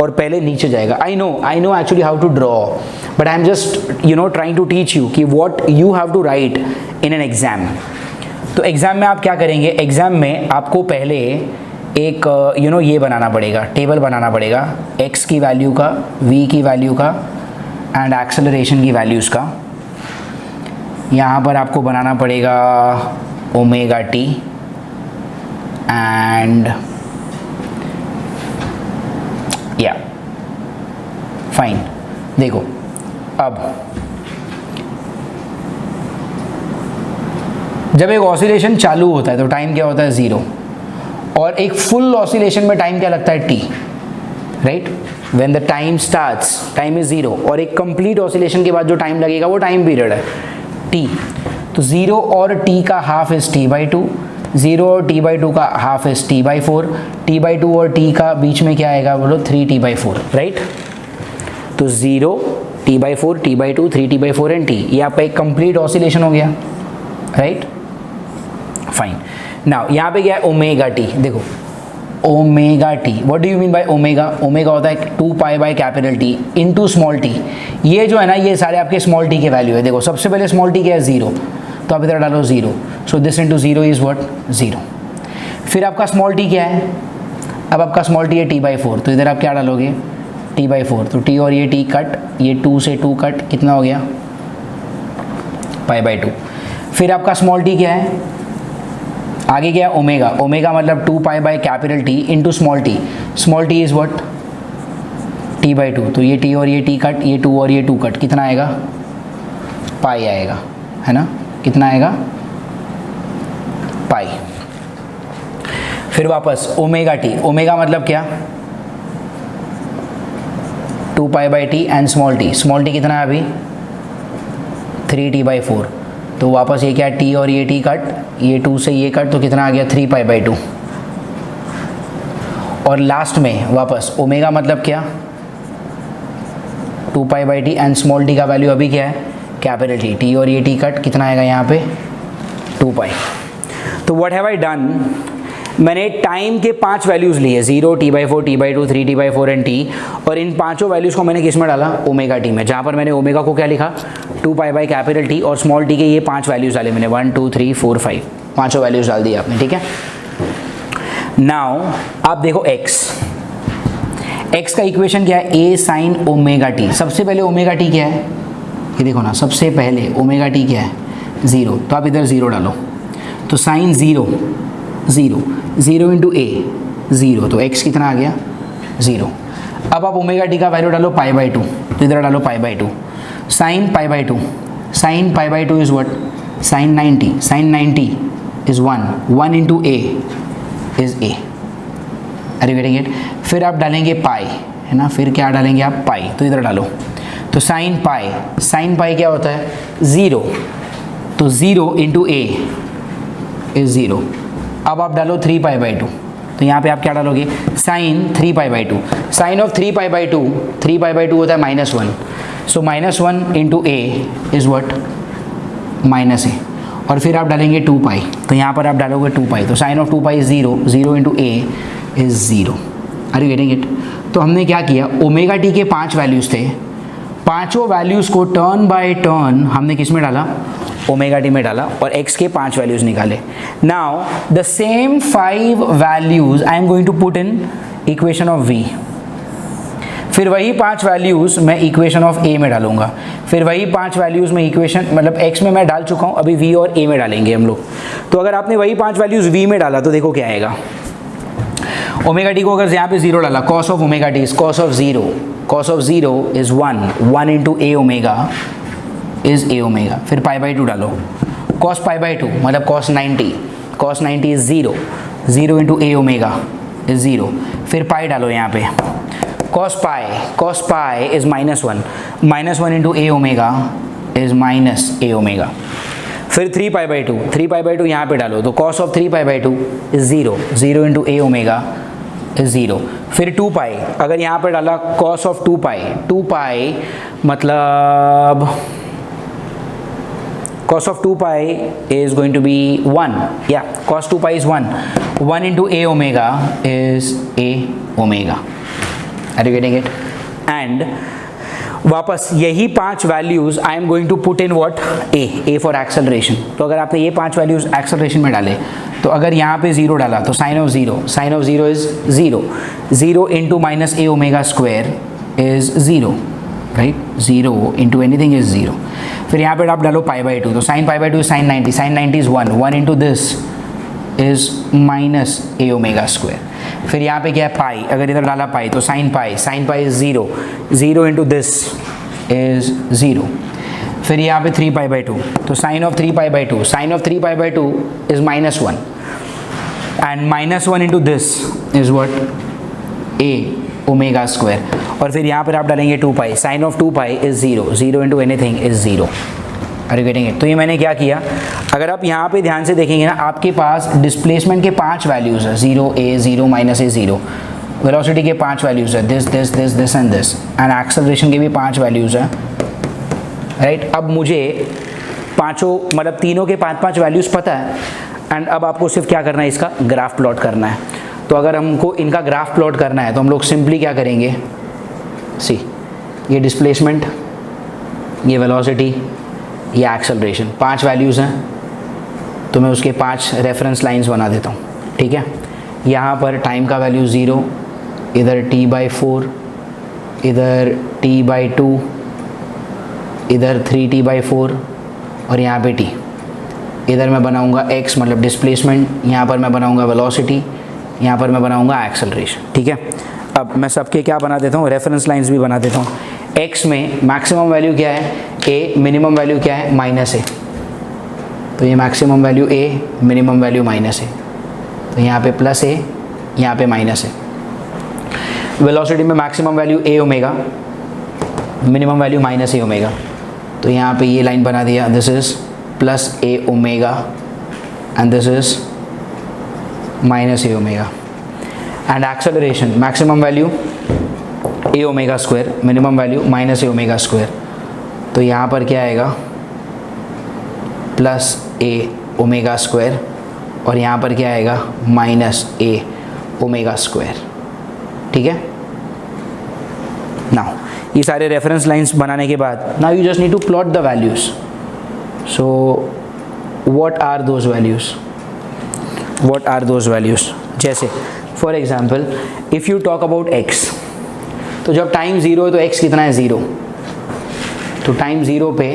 और पहले नीचे जाएगा। I know actually how to draw, but I am just trying to teach you कि what you have to write in an exam. तो एग्जाम में आप क्या करेंगे, एग्जाम में आपको पहले एक ये बनाना पड़ेगा, टेबल बनाना पड़ेगा, x की वैल्यू का, v की वैल्यू का एंड एक्सेलरेशन की वैल्यूज़ का। यहाँ पर आपको बनाना पड़ेगा ओमेगा टी एंड या फाइन। देखो अब जब एक ऑसिलेशन चालू होता है तो टाइम क्या होता है 0, और एक फुल ऑसिलेशन में टाइम क्या लगता है t, right. When the time starts time is 0, और एक कंप्लीट ऑसिलेशन के बाद जो टाइम लगेगा वो टाइम पीरियड है, t, तो 0 और t का हाफ इज t/2, 0 और t/2 का हाफ इज t/4, t/2 और t का बीच में क्या आएगा बोलो 3t/4, राइट। तो 0, t/4, t/2, 3t/4 and t, ये आपका एक कंप्लीट ऑसिलेशन हो गया, राइट, फाइन। नाउ यहाँ पे क्या है ओमेगा टी, देखो omega t, what do you mean by omega? Omega होता है 2π/T इनटू स्मॉल t। ये जो है ना ये सारे आपके स्मॉल t के वैल्यू है। देखो सबसे पहले स्मॉल t क्या है 0, तो आप इधर डालो 0, so this into 0 is what 0। फिर आपका स्मॉल t क्या है, अब आपका स्मॉल t है t/4, तो इधर आप क्या डालोगे t/4, तो t और ये t कट, ये 2 से 2 कट, कितना हो गया π/2। फिर आपका स्मॉल t क्या है, आगे क्या है ओमेगा, ओमेगा मतलब 2π/T into small t, small t is what t/2, तो ये t और ये t कट, ये 2 और ये 2 कट, कितना आएगा पाई आएगा, है ना, कितना आएगा पाई। फिर वापस ओमेगा t, ओमेगा मतलब क्या 2π/T एंड स्मॉल t कितना है अभी 3t/4, तो वापस ये क्या है t और ये t कट, ये 2 से ये कट, तो कितना आ गया 3π/2। और लास्ट में वापस ओमेगा मतलब क्या 2π/T एंड स्मॉल t का वैल्यू अभी क्या है कैपिटल T और ये t कट, कितना आएगा यहाँ पे 2π। तो व्हाट हैव आई डन, मैंने टाइम के 5 वैल्यूज़ लिए 0, t/4, t/2, 3t/4 and t, और इन पांचों वैल्यूज़ को मैंने किस में डाला ओमेगा टी में, जहाँ पर मैंने ओमेगा को क्या लिखा 2π/T और स्मॉल t के ये 5 वैल्यूज़ डाले मैंने 1 2 3 4 5, पाँचों वैल्यूज़ डाल दिए आपने, ठीक है। नाउ आप देखो x का इक्वेशन क्या है a sin ओमेगा t। सबसे पहले ओमेगा t क्या है, ये देखो ना, सबसे पहले ओमेगा t क्या है 0, तो आप इधर 0 डालो, तो साइन 0 0 इंटू a 0, तो x कितना आ गया 0। अब आप ओमेगा t का वैल्यू डालो π/2, तो इधर डालो π/2, sine π/2, sine π/2 is what sine 90, sine 90 is 1 into a is a, are you getting it. फिर आप डालेंगे पाई, है ना, फिर क्या डालेंगे आप पाई, तो इधर डालो, तो साइन पाई क्या होता है 0, तो 0 इंटू a इज 0। अब आप डालो 3π/2, तो यहाँ पे आप क्या डालोगे साइन 3π/2, साइन ऑफ 3π/2 होता है -1, सो -1 into a is what -a, और फिर आप डालेंगे 2π, तो यहाँ पर आप डालोगे 2π, तो sine of 2π is 0 into a is 0, are you getting it. तो हमने क्या किया, ओमेगा टी के 5 वैल्यूज़ थे, पांचों वैल्यूज़ को टर्न बाय टर्न हमने किस में डाला ओमेगा टी में डाला, और x के 5 वैल्यूज़ निकाले। Now the same 5 values I am going to put in equation of v, फिर वही 5 वैल्यूज़ मैं इक्वेशन ऑफ a में डालूंगा, फिर वही 5 वैल्यूज़ में इक्वेशन मतलब x में मैं डाल चुका हूँ, अभी v और a में डालेंगे हम लोग। तो अगर आपने वही 5 वैल्यूज़ v में डाला तो देखो क्या आएगा, ओमेगा टी को अगर यहाँ पे 0 डाला, cos of omega t is cos of 0 is 1 into a omega is a omega, फिर π/2 डालो, कॉस π/2 मतलब cos 90 is 0 into a omega is 0, फिर पाई डालो यहाँ पे, cos pi is -1 into a omega is -a omega, फिर 3π/2 यहाँ पे डालो, तो cos of 3π/2 is 0 into a omega is 0, फिर 2π, अगर यहाँ पे डाला cos ऑफ 2π मतलब cos of 2π is going to be 1, yeah, cos 2π is 1 into a omega is a omega, are you getting it। and वापस यही 5 values I am going to put in what a for acceleration. तो अगर आपने ये 5 values acceleration में डाले, तो अगर यहाँ पे 0 डाला तो sine of 0 is 0 into minus a omega square is 0, right, 0 into anything is 0। फिर यहाँ पे आप डालो π/2, तो sine π/2 is sine 90 is 1 into this is minus a omega square. फिर यहाँ पे क्या है पाई, अगर इधर डाला पाई तो sine pi is 0 into this is 0। फिर यहाँ पे 3π/2, तो sine of 3π/2 is -1 and -1 into this is what a omega square. और फिर यहाँ पर आप डालेंगे 2π, sine of 2π is 0 into anything is 0, are you getting it? तो ये मैंने क्या किया, अगर आप यहाँ पे ध्यान से देखेंगे ना, आपके पास डिस्प्लेसमेंट के 5 वैल्यूज़ है, 0 a 0 माइनस a 0, वेलोसिटी के 5 वैल्यूज़ है, this this this this and this, and acceleration के भी 5 वैल्यूज़ है, राइट? अब मुझे पाँचों मतलब तीनों के 5-5 वैल्यूज़ पता है, एंड अब आपको सिर्फ क्या करना है, इसका ग्राफ प्लॉट करना है। तो अगर हमको इनका ग्राफ प्लॉट करना है तो हम लोग सिंपली क्या करेंगे, सी ये डिस्प्लेसमेंट, ये वेलोसिटी, ये एक्सेलरेशन, 5 वैल्यूज़ हैं, तो मैं उसके 5 रेफरेंस लाइंस बना देता हूँ, ठीक है? यहाँ पर टाइम का वैल्यू 0, इधर t/4, इधर t/2, इधर 3t/4 और यहाँ पे t। इधर मैं बनाऊँगा x मतलब डिस्प्लेसमेंट, यहाँ पर मैं बनाऊँगा वेलोसिटी, यहाँ पर मैं बनाऊँगा एक्सेलरेशन, ठीक है? अब मैं सबके क्या बना देता हूँ, रेफरेंस लाइंस भी बना देता हूँ। x में मैक्सिमम वैल्यू क्या है a, मिनिमम वैल्यू क्या है -a, तो ये maximum value a, minimum value -a, तो यहाँ पे +a, यहाँ पे -a। वेलोसिटी में maximum value a omega, minimum value -a omega, तो यहाँ पे ये लाइन बना दिया, this is +a omega and this is -a omega. And acceleration maximum value a omega square, minimum value -a omega square, तो यहाँ पर क्या आएगा +a ओमेगा स्क्वायर और यहाँ पर क्या आएगा -a ओमेगा स्क्वायर, ठीक है? नाउ ये सारे रेफरेंस लाइंस बनाने के बाद now you just need to plot the values. So what are those values, what are those values? जैसे for example if you talk about x, तो जब टाइम 0 है तो x कितना है 0, तो टाइम 0 पे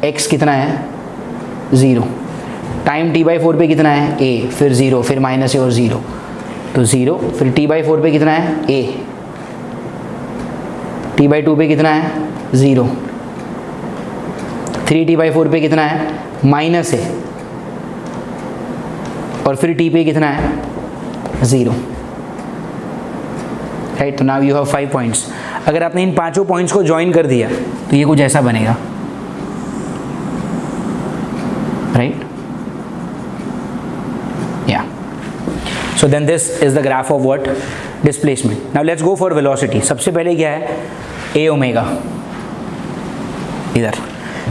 x कितना है 0, टाइम t/4 पे कितना है a, फिर 0, फिर -a और 0, तो 0, फिर t/4 पे कितना है a, t/2 पे कितना है 0, 3t/4 पे कितना है -a और फिर t पे कितना है 0, राइट? तो नाउ यू हैव 5 पॉइंट्स। अगर आपने इन 5 पॉइंट्स को ज्वाइन कर दिया तो ये कुछ ऐसा बनेगा, राइट? या so then this is the graph of what, displacement. Now let's go for velocity. सबसे पहले क्या है a ओमेगा इधर,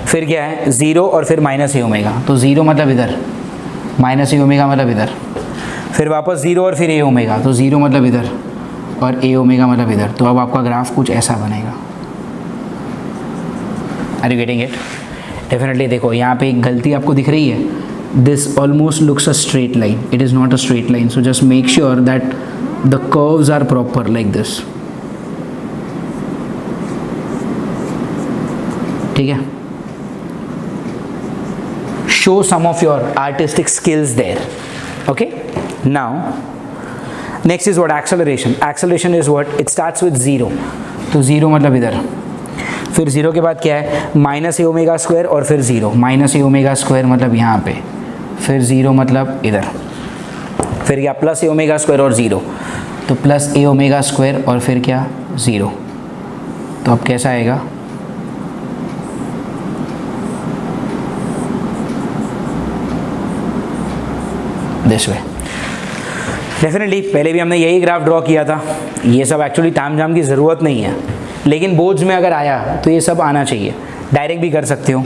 फिर क्या है 0 और फिर -a ओमेगा, तो 0 मतलब इधर, -a ओमेगा मतलब इधर, फिर वापस 0 और फिर a ओमेगा, तो 0 मतलब इधर और a ओमेगा मतलब इधर। तो अब आपका ग्राफ कुछ ऐसा बनेगा। Are you getting it? Definitely देखो यहाँ पे एक गलती आपको दिख रही है, this almost looks a straight line, it is not a straight line, so just make sure that the curves are proper like this, ठीक है? Show some of your artistic skills there, okay? Now next is what, acceleration. Acceleration is what, it starts with 0, तो 0 मतलब इधर, फिर 0 के बाद क्या है -a ओमेगा स्क्वायर और फिर 0, -a ओमेगा स्क्वायर मतलब यहाँ पे, फिर 0 मतलब इधर, फिर क्या +a ओमेगा स्क्वायर और 0, तो +a ओमेगा स्क्वायर और फिर क्या 0, तो अब कैसा आएगा दिस वे। डेफिनेटली पहले भी हमने यही ग्राफ ड्रॉ किया था, ये सब एक्चुअली तामझाम की ज़रूरत नहीं है, लेकिन बोर्ड्स में अगर आया तो ये सब आना चाहिए। डायरेक्ट भी कर सकते हो,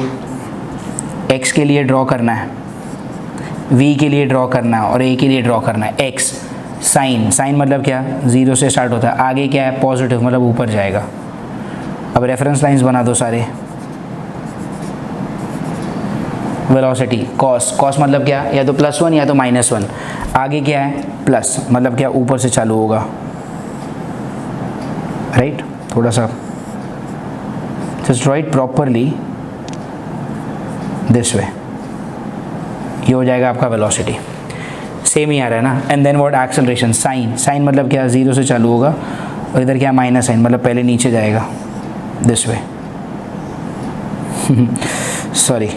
x के लिए ड्रॉ करना है, v के लिए ड्रॉ करना है और a के लिए ड्रॉ करना है। x साइन, साइन मतलब क्या 0 से स्टार्ट होता है, आगे क्या है पॉजिटिव मतलब ऊपर जाएगा। अब रेफरेंस लाइंस बना दो सारे। वेलोसिटी कॉस, कॉस मतलब क्या, या तो +1 या तो -1, आगे क्या है प्लस मतलब क्या ऊपर से चालू होगा, राइट? थोड़ा सा just draw it properly this way, ये हो जाएगा आपका वेलोसिटी। सेम ही आ रहा है ना। And then what, acceleration. Sine, sine मतलब क्या 0 से चालू होगा और इधर क्या माइनस साइन मतलब पहले नीचे जाएगा this way sorry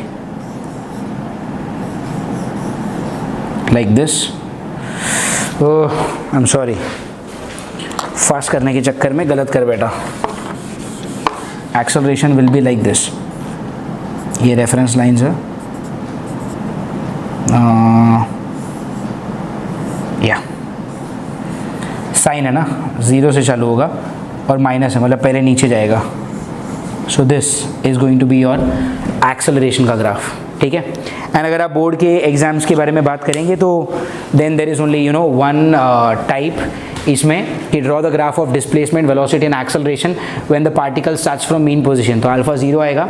like this. Oh I am sorry, fast करने के चक्कर में गलत कर बैठा। Acceleration will be like this, ये रेफरेंस लाइन्स है, या साइन है ना, 0 से चालू होगा और माइनस है, मतलब पहले नीचे जाएगा. So this is going to be your acceleration का ग्राफ. ठीक है. एंड अगर आप बोर्ड के एग्जाम्स के बारे में बात करेंगे तो then there is only one type इसमें कि draw the graph of displacement, velocity and acceleration when the particle starts from mean position. तो अल्फा 0 आएगा.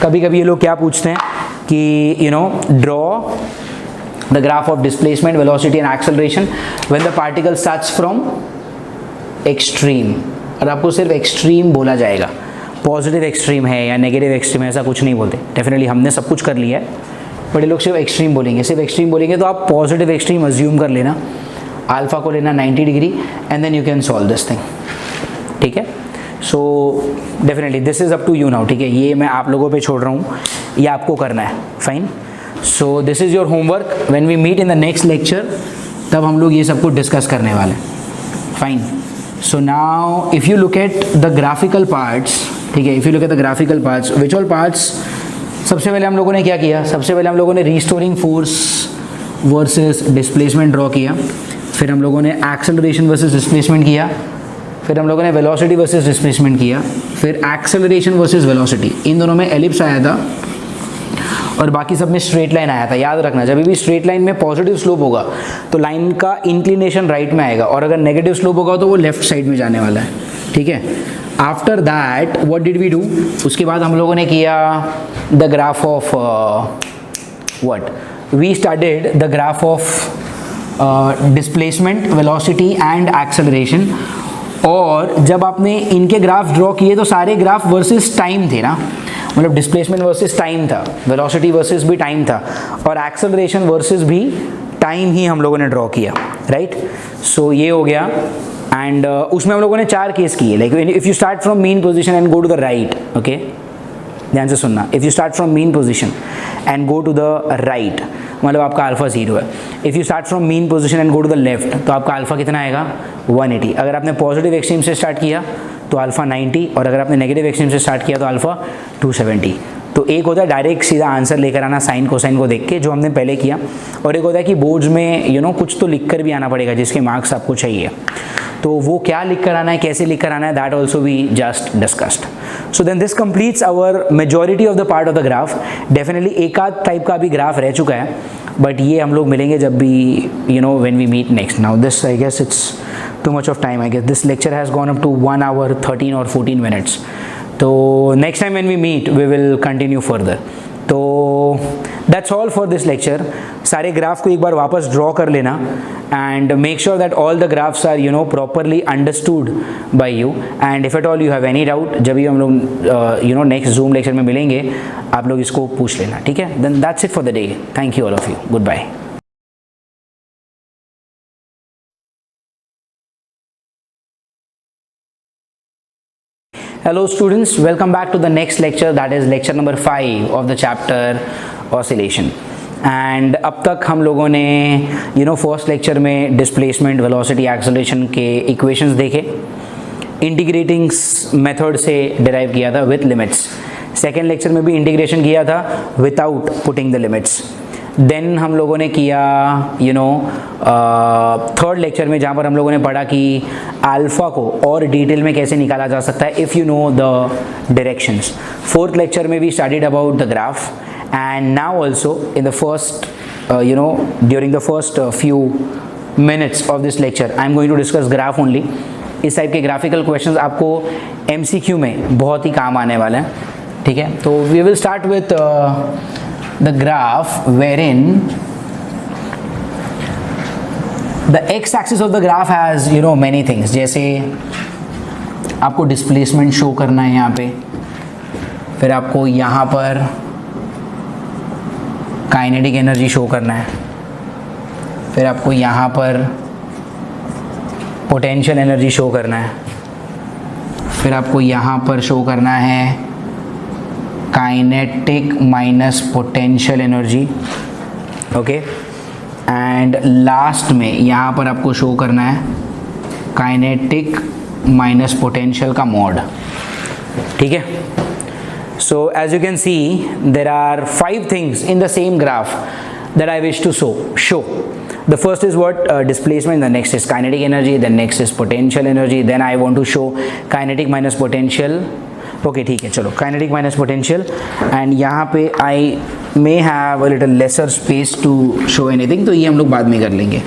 कभी कभी ये लोग क्या पूछते हैं कि draw the graph of displacement, velocity and acceleration when the particle starts from extreme. और आपको सिर्फ एक्सट्रीम बोला जाएगा, पॉजिटिव एक्सट्रीम है या नेगेटिव एक्सट्रीम है ऐसा कुछ नहीं बोलते. डेफिनेटली हमने सब कुछ कर लिया है, बट ये लोग सिर्फ एक्सट्रीम बोलेंगे. सिर्फ एक्सट्रीम बोलेंगे तो आप पॉजिटिव एक्सट्रीम अज्यूम कर लेना, अल्फा को लेना 90 degree and then you can solve this thing. ठीक है. So definitely this is up to you now. ठीक है, ये मैं आप लोगों पे छोड़ रहा हूँ, ये आपको करना है. फाइन. So this is your homework. When we meet in the next lecture तब हम लोग ये सब कुछ डिस्कस करने वाले हैं. Fine. So now if you look at the graphical parts, ठीक है, if you look at the graphical parts, which all parts, सबसे पहले हम लोगों ने क्या किया, सबसे पहले हम लोगों ने restoring force versus displacement draw किया. फिर हम लोगों ने एक्सेलरेशन वर्सेस डिस्प्लेसमेंट किया. फिर हम लोगों ने वेलोसिटी वर्सेस डिस्प्लेसमेंट किया. फिर एक्सेलरेशन वर्सेस वेलोसिटी. इन दोनों में एलिप्स आया था और बाकी सब में स्ट्रेट लाइन आया था. याद रखना, जब भी स्ट्रेट लाइन में पॉजिटिव स्लोप होगा तो लाइन का इंक्लिनेशन राइट में आएगा, और अगर नेगेटिव स्लोप होगा तो वो लेफ्ट साइड में जाने वाला है. ठीक है. After that what did we do, उसके बाद हम लोगों ने किया the graph of what we started the graph of displacement, velocity and acceleration. और जब आपने इनके ग्राफ ड्रॉ किए तो सारे ग्राफ वर्सेस टाइम थे ना, मतलब डिस्प्लेसमेंट वर्सेस टाइम था, वेलोसिटी वर्सेस भी टाइम था, और एक्सेलरेशन वर्सेस भी टाइम ही हम लोगों ने ड्रॉ किया. राइट. सो ये हो गया. एंड उसमें हम लोगों ने 4 केस किए. Like if you start from mean position and go to the right. Okay, ध्यान से सुनना. If you start from mean position and go to the right, मतलब आपका अल्फा 0 है. If you start from mean position and go to the left, तो आपका alpha कितना आएगा, 180. अगर आपने पॉजिटिव एक्सट्रीम से स्टार्ट किया तो अल्फा 90, और अगर आपने नेगेटिव एक्सट्रीम से स्टार्ट किया तो अल्फा 270. तो एक होता है डायरेक्ट सीधा आंसर लेकर आना साइन कोसाइन को देख के, जो हमने पहले किया, और एक होता है कि बोर्ड्स में कुछ तो लिख कर भी आना पड़ेगा जिसके मार्क्स आपको चाहिए. तो वो क्या लिख कर आना है, कैसे लिख कर आना है, that also we just discussed. So then this completes our majority of the part of the graph. Definitely एक आध टाइप का भी ग्राफ रह चुका है, बट ये हम लोग मिलेंगे जब भी when we meet next. Now this I guess it's too much of time. I guess this lecture has gone up to 1 hour 13 or 14 minutes. So next time when we meet we will continue further. तो that's all for this lecture. सारे graph को एक बार वापस draw कर लेना and make sure that all the graphs are properly understood by you. And if at all you have any doubt, जब भी हम लोग next Zoom lecture में मिलेंगे, आप लोग इसको पूछ लेना. ठीक है. Then that's it for the day. Thank you all of you. Goodbye. Hello students, welcome back to the next lecture, that is lecture number 5 of the chapter oscillation. And अब तक हम लोगों ने फर्स्ट लेक्चर में displacement, velocity, acceleration के equations देखे, integrating method से derive किया था विथ लिमिट्स. सेकेंड लेक्चर में भी इंटीग्रेशन किया था without putting the limits. Then हम लोगों ने किया थर्ड लेक्चर में जहाँ पर हम लोगों ने पढ़ा कि अल्फ़ा को और डिटेल में कैसे निकाला जा सकता है if you know the directions. Fourth lecture में we studied about the graph, and now also in the first during the first few minutes of this lecture I am going to discuss graph only. इस type के graphical questions आपको MCQ में बहुत ही काम आने वाले हैं. ठीक है. तो we will start with the graph wherein the x-axis of the graph has many things. जैसे आपको डिस्प्लेसमेंट शो करना है यहाँ पे, फिर आपको यहाँ पर काइनेटिक एनर्जी शो करना है, फिर आपको यहाँ पर पोटेंशियल एनर्जी शो करना है, फिर आपको यहाँ पर शो करना है kinetic minus potential energy. Okay. And last में यहाँ पर आपको शो करना है काइनेटिक माइनस पोटेंशियल का मॉड. ठीक है. So as you can see, there are 5 things in the same graph that I wish to show. The first is what? Displacement, the next is kinetic energy, then next is potential energy, then I want to show kinetic minus potential. Okay, ठीक है, चलो kinetic minus potential, and यहाँ पे I may have a little lesser space to show anything, तो ये हम लोग बाद में कर लेंगे.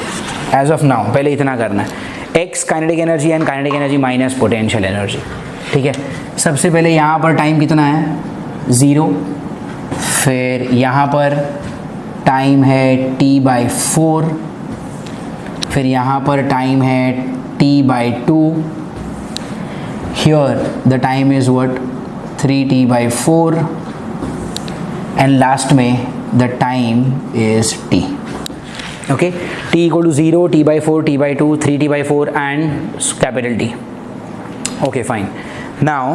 As of now पहले इतना करना है. X kinetic energy and kinetic energy minus potential energy. ठीक है, सबसे पहले यहाँ पर टाइम कितना है 0, फिर यहाँ पर टाइम है t/4, फिर यहाँ पर टाइम है t/2, here the time is what 3t/4, and last में the time is t. Okay, t equal to 0, t/4, t/2, 3t/4 and capital T. Okay, fine. Now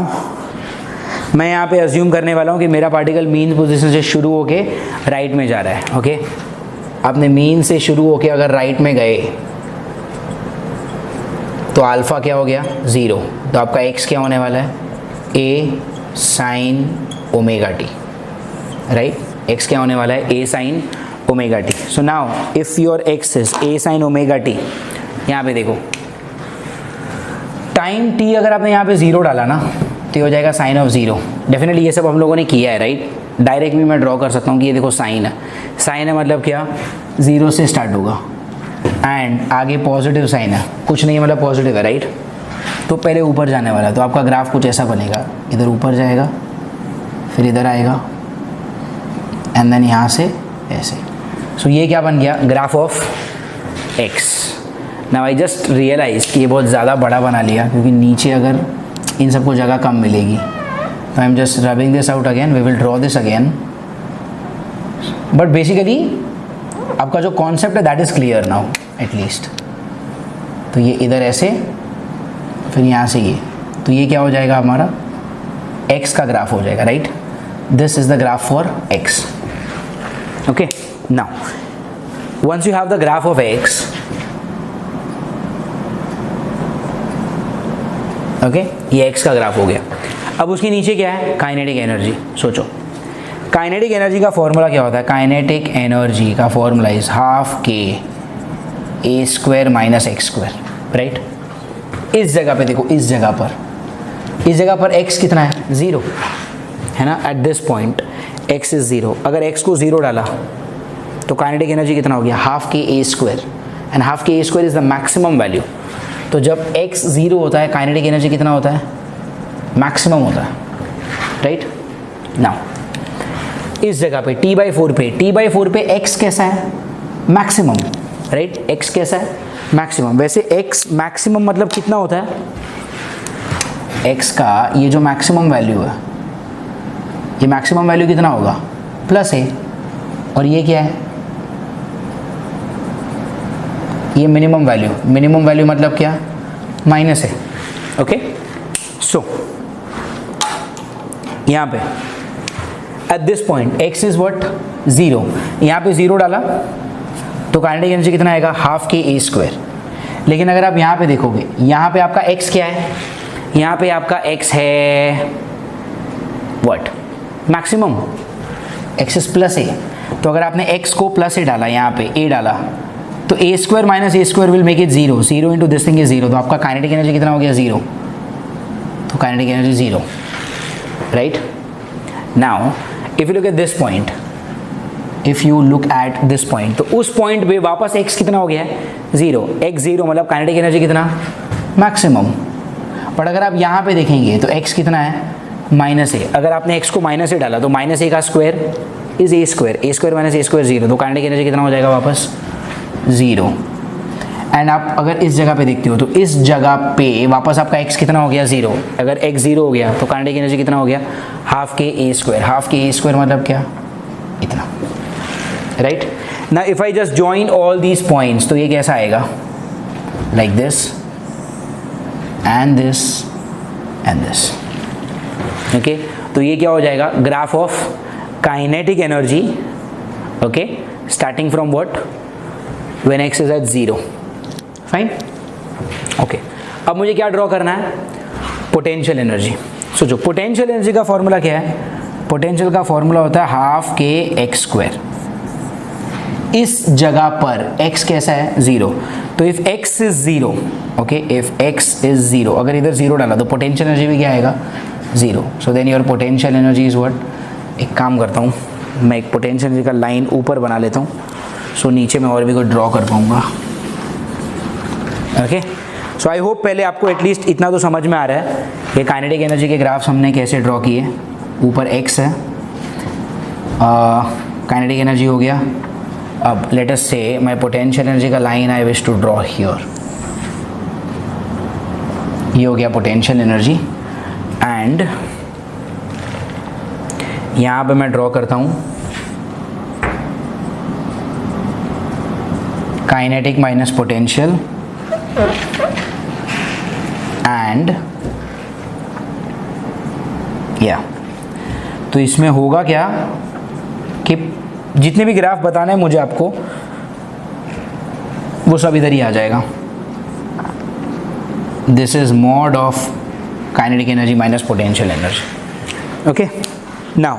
मैं यहाँ पे अज्यूम करने वाला हूँ कि मेरा पार्टिकल मीन पोजीशन से शुरू होके राइट में जा रहा है. ओके, आपने मीन से शुरू होके अगर राइट में गए तो अल्फा क्या हो गया 0, तो आपका x क्या होने वाला है a sin omega t. Right, x क्या होने वाला है a sin omega t. So now if your x is a sin omega t, यहाँ पे देखो टाइम t अगर आपने यहाँ पे 0 डाला ना तो ये हो जाएगा साइन ऑफ 0. डेफिनेटली ये सब हम लोगों ने किया है, राइट. डायरेक्ट भी मैं ड्रॉ कर सकता हूँ कि ये देखो साइन है. साइन है मतलब क्या, 0 से स्टार्ट होगा एंड आगे पॉजिटिव साइन है, कुछ नहीं है मतलब पॉजिटिव है, राइट. तो पहले ऊपर जाने वाला है, तो आपका ग्राफ कुछ ऐसा बनेगा, इधर ऊपर जाएगा फिर इधर आएगा एंड देन यहाँ से ऐसे. सो ये क्या बन गया, graph of x. Now I just realize कि ये बहुत ज़्यादा बड़ा बना लिया, क्योंकि नीचे अगर इन सबको जगह कम मिलेगी. तो I am just rubbing this out again, we will draw this again. But basically आपका जो कॉन्सेप्ट है that is clear now at least. तो ये इधर ऐसे, फिर यहाँ से ये, तो ये क्या हो जाएगा हमारा x का ग्राफ हो जाएगा, right. This is the graph for x. Okay, now once you have the graph of x, okay, ये x का ग्राफ हो गया. अब उसके नीचे क्या है, काइनेटिक एनर्जी. सोचो काइनेटिक एनर्जी का फॉर्मूला क्या होता है. काइनेटिक एनर्जी का formula is ½ k a² - x², right. इस जगह पे देखो, इस जगह पर x कितना है 0 है ना. At this point x is 0. अगर x को 0 डाला तो काइनेटिक एनर्जी कितना हो गया ½ k a², and ½ k a² is the maximum value. तो जब x 0 होता है काइनेटिक एनर्जी कितना होता है, मैक्सिमम होता है, राइट. नाउ इस जगह पे t/4 पे x कैसा है, मैक्सिमम, राइट. x कैसा है, मैक्सिमम. वैसे x मैक्सिमम मतलब कितना होता है, x का ये जो मैक्सिमम वैल्यू है, ये मैक्सिमम वैल्यू कितना होगा +a, और ये क्या है, ये मिनिमम वैल्यू. मिनिमम वैल्यू मतलब क्या, -a. ओके, सो यहाँ पे at this point x is what 0. यहाँ पे 0 डाला तो काइनेटिक एनर्जी कितना आएगा ½ k a². लेकिन अगर आप यहाँ पे देखोगे, यहाँ पे आपका x क्या है, यहाँ पे आपका x है what, maximum. x is +a. तो अगर आपने x को +a डाला, यहाँ पे a डाला, तो a² - a² will make it 0. 0 into this thing is 0. तो आपका काइनेटिक एनर्जी कितना हो गया 0. तो kinetic energy 0, right. Now if you look at this point, if you look at this point, तो उस पॉइंट पे वापस x कितना हो गया है 0. x 0 मतलब काइनेटिक एनर्जी कितना, मैक्सिमम. बट अगर आप यहाँ पे देखेंगे तो x कितना है -a. अगर आपने x को -a डाला तो -a का square is a². a² - a² 0. तो काइनेटिक एनर्जी कितना हो जाएगा वापस 0. एंड आप अगर इस जगह पे देखते हो तो इस जगह पे वापस आपका x कितना हो गया 0. अगर x 0 हो गया तो काइनेटिक एनर्जी कितना हो गया ½ k a². ½ k a² मतलब क्या, इतना, right. Now if I just join all these points, तो ये कैसा आएगा, like this and this and this. Okay, तो ये क्या हो जाएगा, graph of kinetic energy. Okay, starting from what, when x is at 0. Fine. Okay, अब मुझे क्या ड्रॉ करना है, पोटेंशियल एनर्जी. सोचो पोटेंशियल एनर्जी का फॉर्मूला क्या है, पोटेंशियल का फॉर्मूला होता है हाफ के एक्स स्क्वायर। इस जगह पर x कैसा है, 0, तो if x is 0, okay, if x is 0, अगर इधर 0 डाला तो पोटेंशियल एनर्जी भी क्या आएगा, 0। So then your potential energy is what. एक काम करता हूँ, मैं एक पोटेंशियल एनर्जी का लाइन ऊपर बना लेता हूँ, सो नीचे मैं और भी कोई ड्रॉ कर पाऊँगा। ओके, सो आई होप पहले आपको एटलीस्ट इतना तो समझ में आ रहा है कि काइनेटिक एनर्जी के ग्राफ्स हमने कैसे ड्रॉ किए। ऊपर x है, काइनेटिक एनर्जी हो गया। अब let us say my potential energy का line I wish to draw here, ये हो गया पोटेंशियल एनर्जी, एंड यहाँ पे मैं ड्रॉ करता हूँ काइनेटिक माइनस पोटेंशियल, एंड या तो इसमें होगा क्या कि जितने भी ग्राफ बताने हैं मुझे आपको, वो सब इधर ही आ जाएगा। This is mod of kinetic energy minus potential energy. Okay, now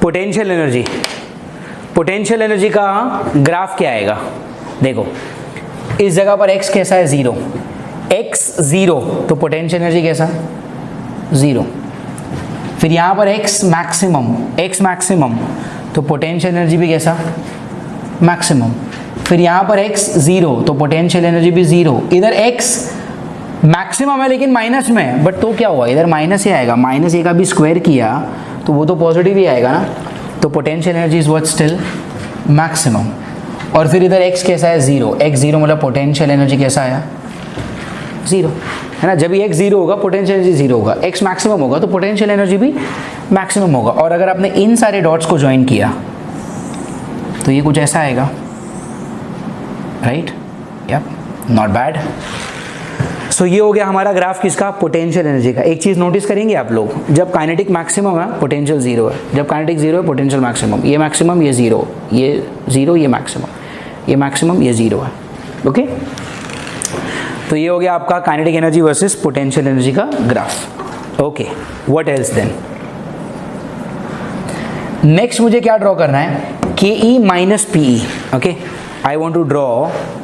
potential energy, potential energy का ग्राफ क्या आएगा, देखो इस जगह पर x कैसा है, 0, x 0, तो पोटेंशियल एनर्जी कैसा, 0। फिर यहाँ पर x मैक्सिमम, तो पोटेंशियल एनर्जी भी कैसा, मैक्सिमम। फिर यहाँ पर x 0, तो पोटेंशियल एनर्जी भी 0। इधर x मैक्सिमम है लेकिन माइनस में है, बट तो क्या हुआ, इधर माइनस ही आएगा, माइनस ए का भी स्क्वायर किया तो वो तो पॉजिटिव ही आएगा ना, तो potential energy is what, still maximum. और फिर इधर x कैसा है, 0, x 0 मतलब पोटेंशियल एनर्जी कैसा आया, 0, है ना। जब भी x 0 होगा पोटेंशियल एनर्जी 0 होगा, x मैक्सिमम होगा तो पोटेंशियल एनर्जी भी मैक्सिमम होगा। और अगर आपने इन सारे डॉट्स को ज्वाइन किया तो ये कुछ ऐसा आएगा, राइट, या नॉट बैड। सो ये हो गया हमारा ग्राफ किसका, पोटेंशियल एनर्जी का। एक चीज़ नोटिस करेंगे आप लोग, जब काइनेटिक मैक्सिमम है पोटेंशियल 0 है, जब काइनेटिक 0 है पोटेंशियल मैक्सिमम, ये मैक्सिमम ये 0, ये 0 ये मैक्सिमम, ये मैक्सिमम ये 0 है। ओके, तो ये हो गया आपका kinetic energy versus potential energy का graph. Okay, what else then, next मुझे क्या ड्रॉ करना है, K E minus P E. Okay, I want to draw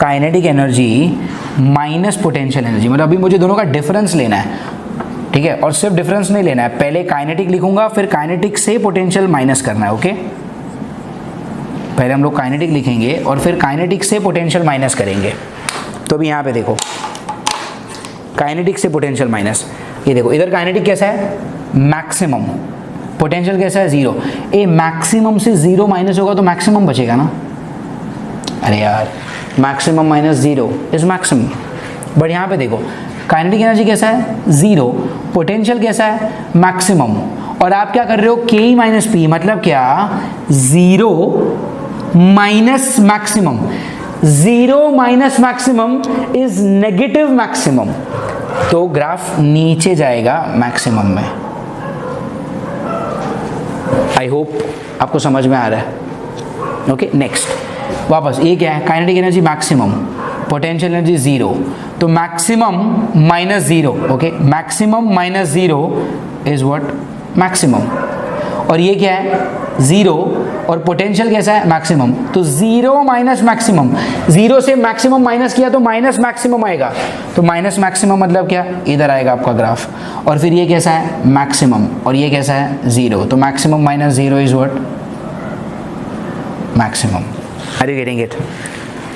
kinetic energy minus potential energy, मतलब अभी मुझे दोनों का डिफरेंस लेना है, ठीक है। और सिर्फ डिफरेंस नहीं लेना है, पहले काइनेटिक लिखूंगा फिर काइनेटिक से पोटेंशियल माइनस करना है। ओके, पहले हम लोग काइनेटिक लिखेंगे और फिर काइनेटिक से पोटेंशियल माइनस करेंगे। तो अभी यहाँ पे देखो काइनेटिक से पोटेंशियल माइनस, ये देखो इधर काइनेटिक कैसा है, मैक्सिमम, पोटेंशियल कैसा है, 0। ए मैक्सिमम से 0 माइनस होगा तो मैक्सिमम बचेगा ना, अरे यार maximum minus 0 is maximum. But यहाँ पे देखो काइनेटिक एनर्जी कैसा है, 0, पोटेंशियल कैसा है, मैक्सिमम। और आप क्या कर रहे हो, के माइनस पी, मतलब क्या, 0 minus maximum, 0 minus maximum is negative maximum, तो ग्राफ नीचे जाएगा मैक्सिमम में। आई होप आपको समझ में आ रहा है। ओके, नेक्स्ट वापस ये क्या है, kinetic energy maximum, potential energy 0, तो maximum minus 0, okay, maximum minus 0 is what, maximum. और ये क्या है, 0, और पोटेंशियल कैसा है, मैक्सिमम, तो 0 माइनस मैक्सिमम, 0 से मैक्सिमम माइनस किया तो माइनस मैक्सिमम आएगा, तो माइनस मैक्सिमम मतलब क्या, इधर आएगा आपका ग्राफ। और फिर ये कैसा है, मैक्सिमम, और ये कैसा है, 0, तो maximum minus 0 is what, maximum. Are you getting it?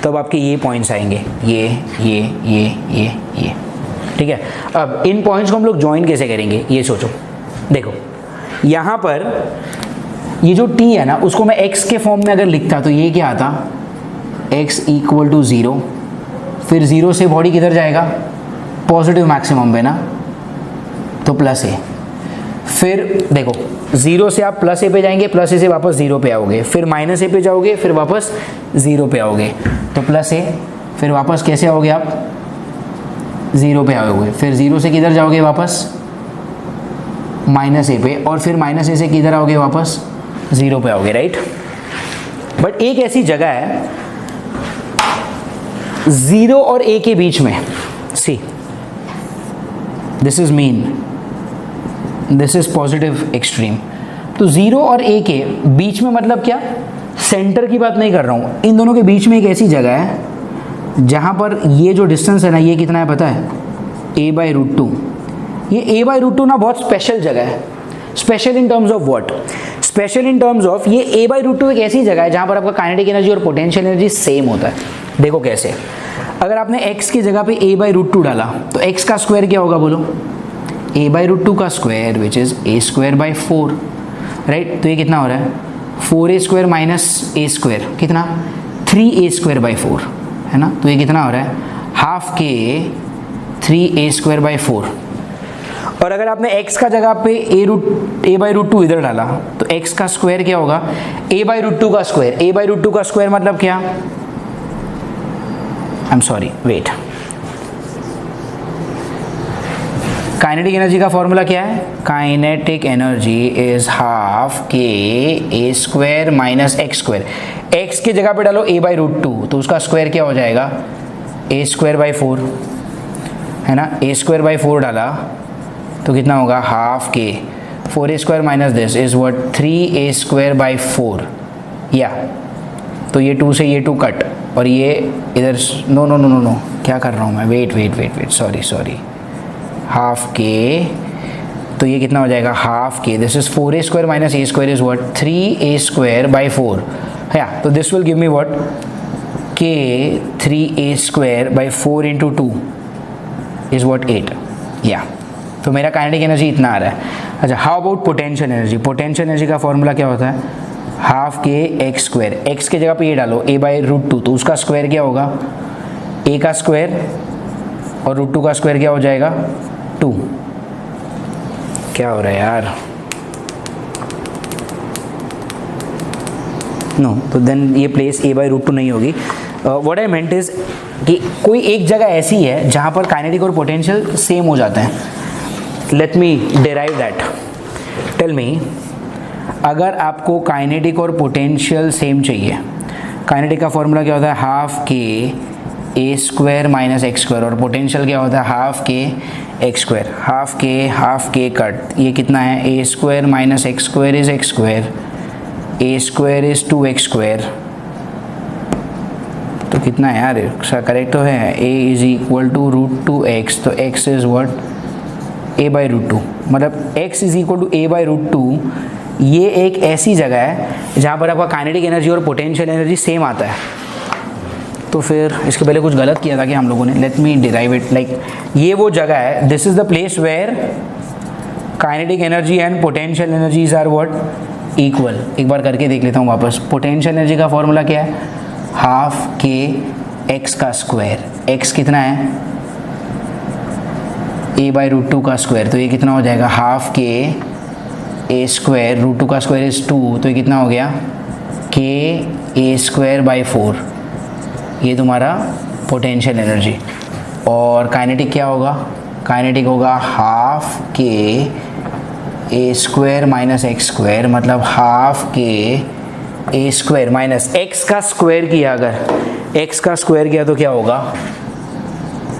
तो अब आपके ये पॉइंट्स आएंगे, ये, ठीक है। अब इन पॉइंट्स को हम लोग ज्वाइन कैसे करेंगे, ये सोचो। देखो यहाँ पर ये जो t है ना, उसको मैं x के फॉर्म में अगर लिखता तो ये क्या आता, x इक्वल टू 0, फिर 0 से बॉडी किधर जाएगा, पॉजिटिव मैक्सिमम पे ना, तो प्लस ए। फिर देखो 0 से आप प्लस ए पे जाएंगे, प्लस ए से वापस 0 पे आओगे, फिर माइनस ए पे जाओगे, फिर वापस 0 पे आओगे, तो प्लस ए, फिर वापस कैसे आओगे आप, 0 पे आओगे, फिर 0 से किधर जाओगे वापस, माइनस ए पे, और फिर माइनस ए से किधर आओगे वापस, 0 पे आओगे, राइट। बट एक ऐसी जगह है 0 और a के बीच में, सी this is mean, this is positive extreme. तो 0 और a के बीच में मतलब क्या, सेंटर की बात नहीं कर रहा हूँ, इन दोनों के बीच में एक ऐसी जगह है जहाँ पर ये जो डिस्टेंस है ना, ये कितना है पता है, a/√2। ये a/√2 ना बहुत स्पेशल जगह है। Special in terms of what, special in terms of ये a/√2 एक ऐसी जगह है जहाँ पर आपका काइनेटिक एनर्जी और पोटेंशियल एनर्जी सेम होता है। देखो कैसे, अगर आपने x की जगह पे a/√2 डाला तो x का स्क्वायर क्या होगा बोलो, a/√2 का square which is a²/4, right. तो ये कितना हो रहा है, 4a² माइनस a², कितना 3a²/4, है ना। तो ये कितना हो रहा है, हाफ के 3a²/4। और अगर आपने x का जगह पे a/√2 इधर डाला तो x का स्क्वायर क्या होगा, a/√2 का स्क्वायर। a/√2 का स्क्वायर मतलब क्या, I am sorry wait, kinetic energy का फॉर्मूला क्या है, काइनेटिक एनर्जी इज हाफ के a² माइनस x²। x की जगह पे डालो a/√2 तो उसका स्क्वायर क्या हो जाएगा, a²/4, है ना। a²/4 डाला तो कितना होगा, हाफ के 4a² minus this is what 3a²/4, या तो ये 2 से ये 2 कट, और ये इधर no no no no no क्या कर रहा हूँ मैं, वेट सॉरी, हाफ के, तो ये कितना हो जाएगा, हाफ के this is 4a² minus a² is what 3a²/4, या तो this will give me what के 3a²/4 इंटू 2 इज व्हाट 8, या तो मेरा काइनेटिक एनर्जी इतना आ रहा है। अच्छा, how about potential energy, potential energy का फॉर्मूला क्या होता है, हाफ के x², x की जगह पे ये डालो a/√2 तो उसका स्क्वायर क्या होगा, a का स्क्वायर और √2 का स्क्वायर क्या हो जाएगा 2। क्या हो रहा है यार, नो, तो देन ये प्लेस a/√2 नहीं होगी। व्हाट आई मेंट इज कि कोई एक जगह ऐसी है जहाँ पर काइनेटिक और पोटेंशियल सेम हो जाते हैं। Let me derive that, tell me, अगर आपको काइनेटिक और पोटेंशियल सेम चाहिए, काइनेटिक का फॉर्मूला क्या होता है, हाफ के a² माइनस x², और पोटेंशियल क्या होता है, हाफ के x²। हाफ के कट, ये कितना है, a² minus x² is x², a² is 2x², तो कितना है यार, करेक्ट तो है, a is equal to √2x, तो x इज व्हाट a/√2, मतलब x is equal to a/√2। ये एक ऐसी जगह है जहाँ पर आपका काइनेटिक एनर्जी और पोटेंशियल एनर्जी सेम आता है। तो फिर इसके पहले कुछ गलत किया था कि हम लोगों ने, let me derive it, like ये वो जगह है, this is the place where kinetic energy and potential energies are what equal. एक बार करके देख लेता हूँ वापस। पोटेंशियल एनर्जी का फॉर्मूला क्या है, हाफ के x का स्क्वायर, x कितना है a/√2 का स्क्वायर, तो ये कितना हो जाएगा, हाफ के a², √2 का स्क्वायर इज 2, तो ये कितना हो गया के a²/4। ये तुम्हारा पोटेंशियल एनर्जी। और काइनेटिक क्या होगा, काइनेटिक होगा हाफ के a² माइनस x², मतलब हाफ के a² माइनस x का स्क्वायर किया, अगर x का स्क्वायर किया तो क्या होगा,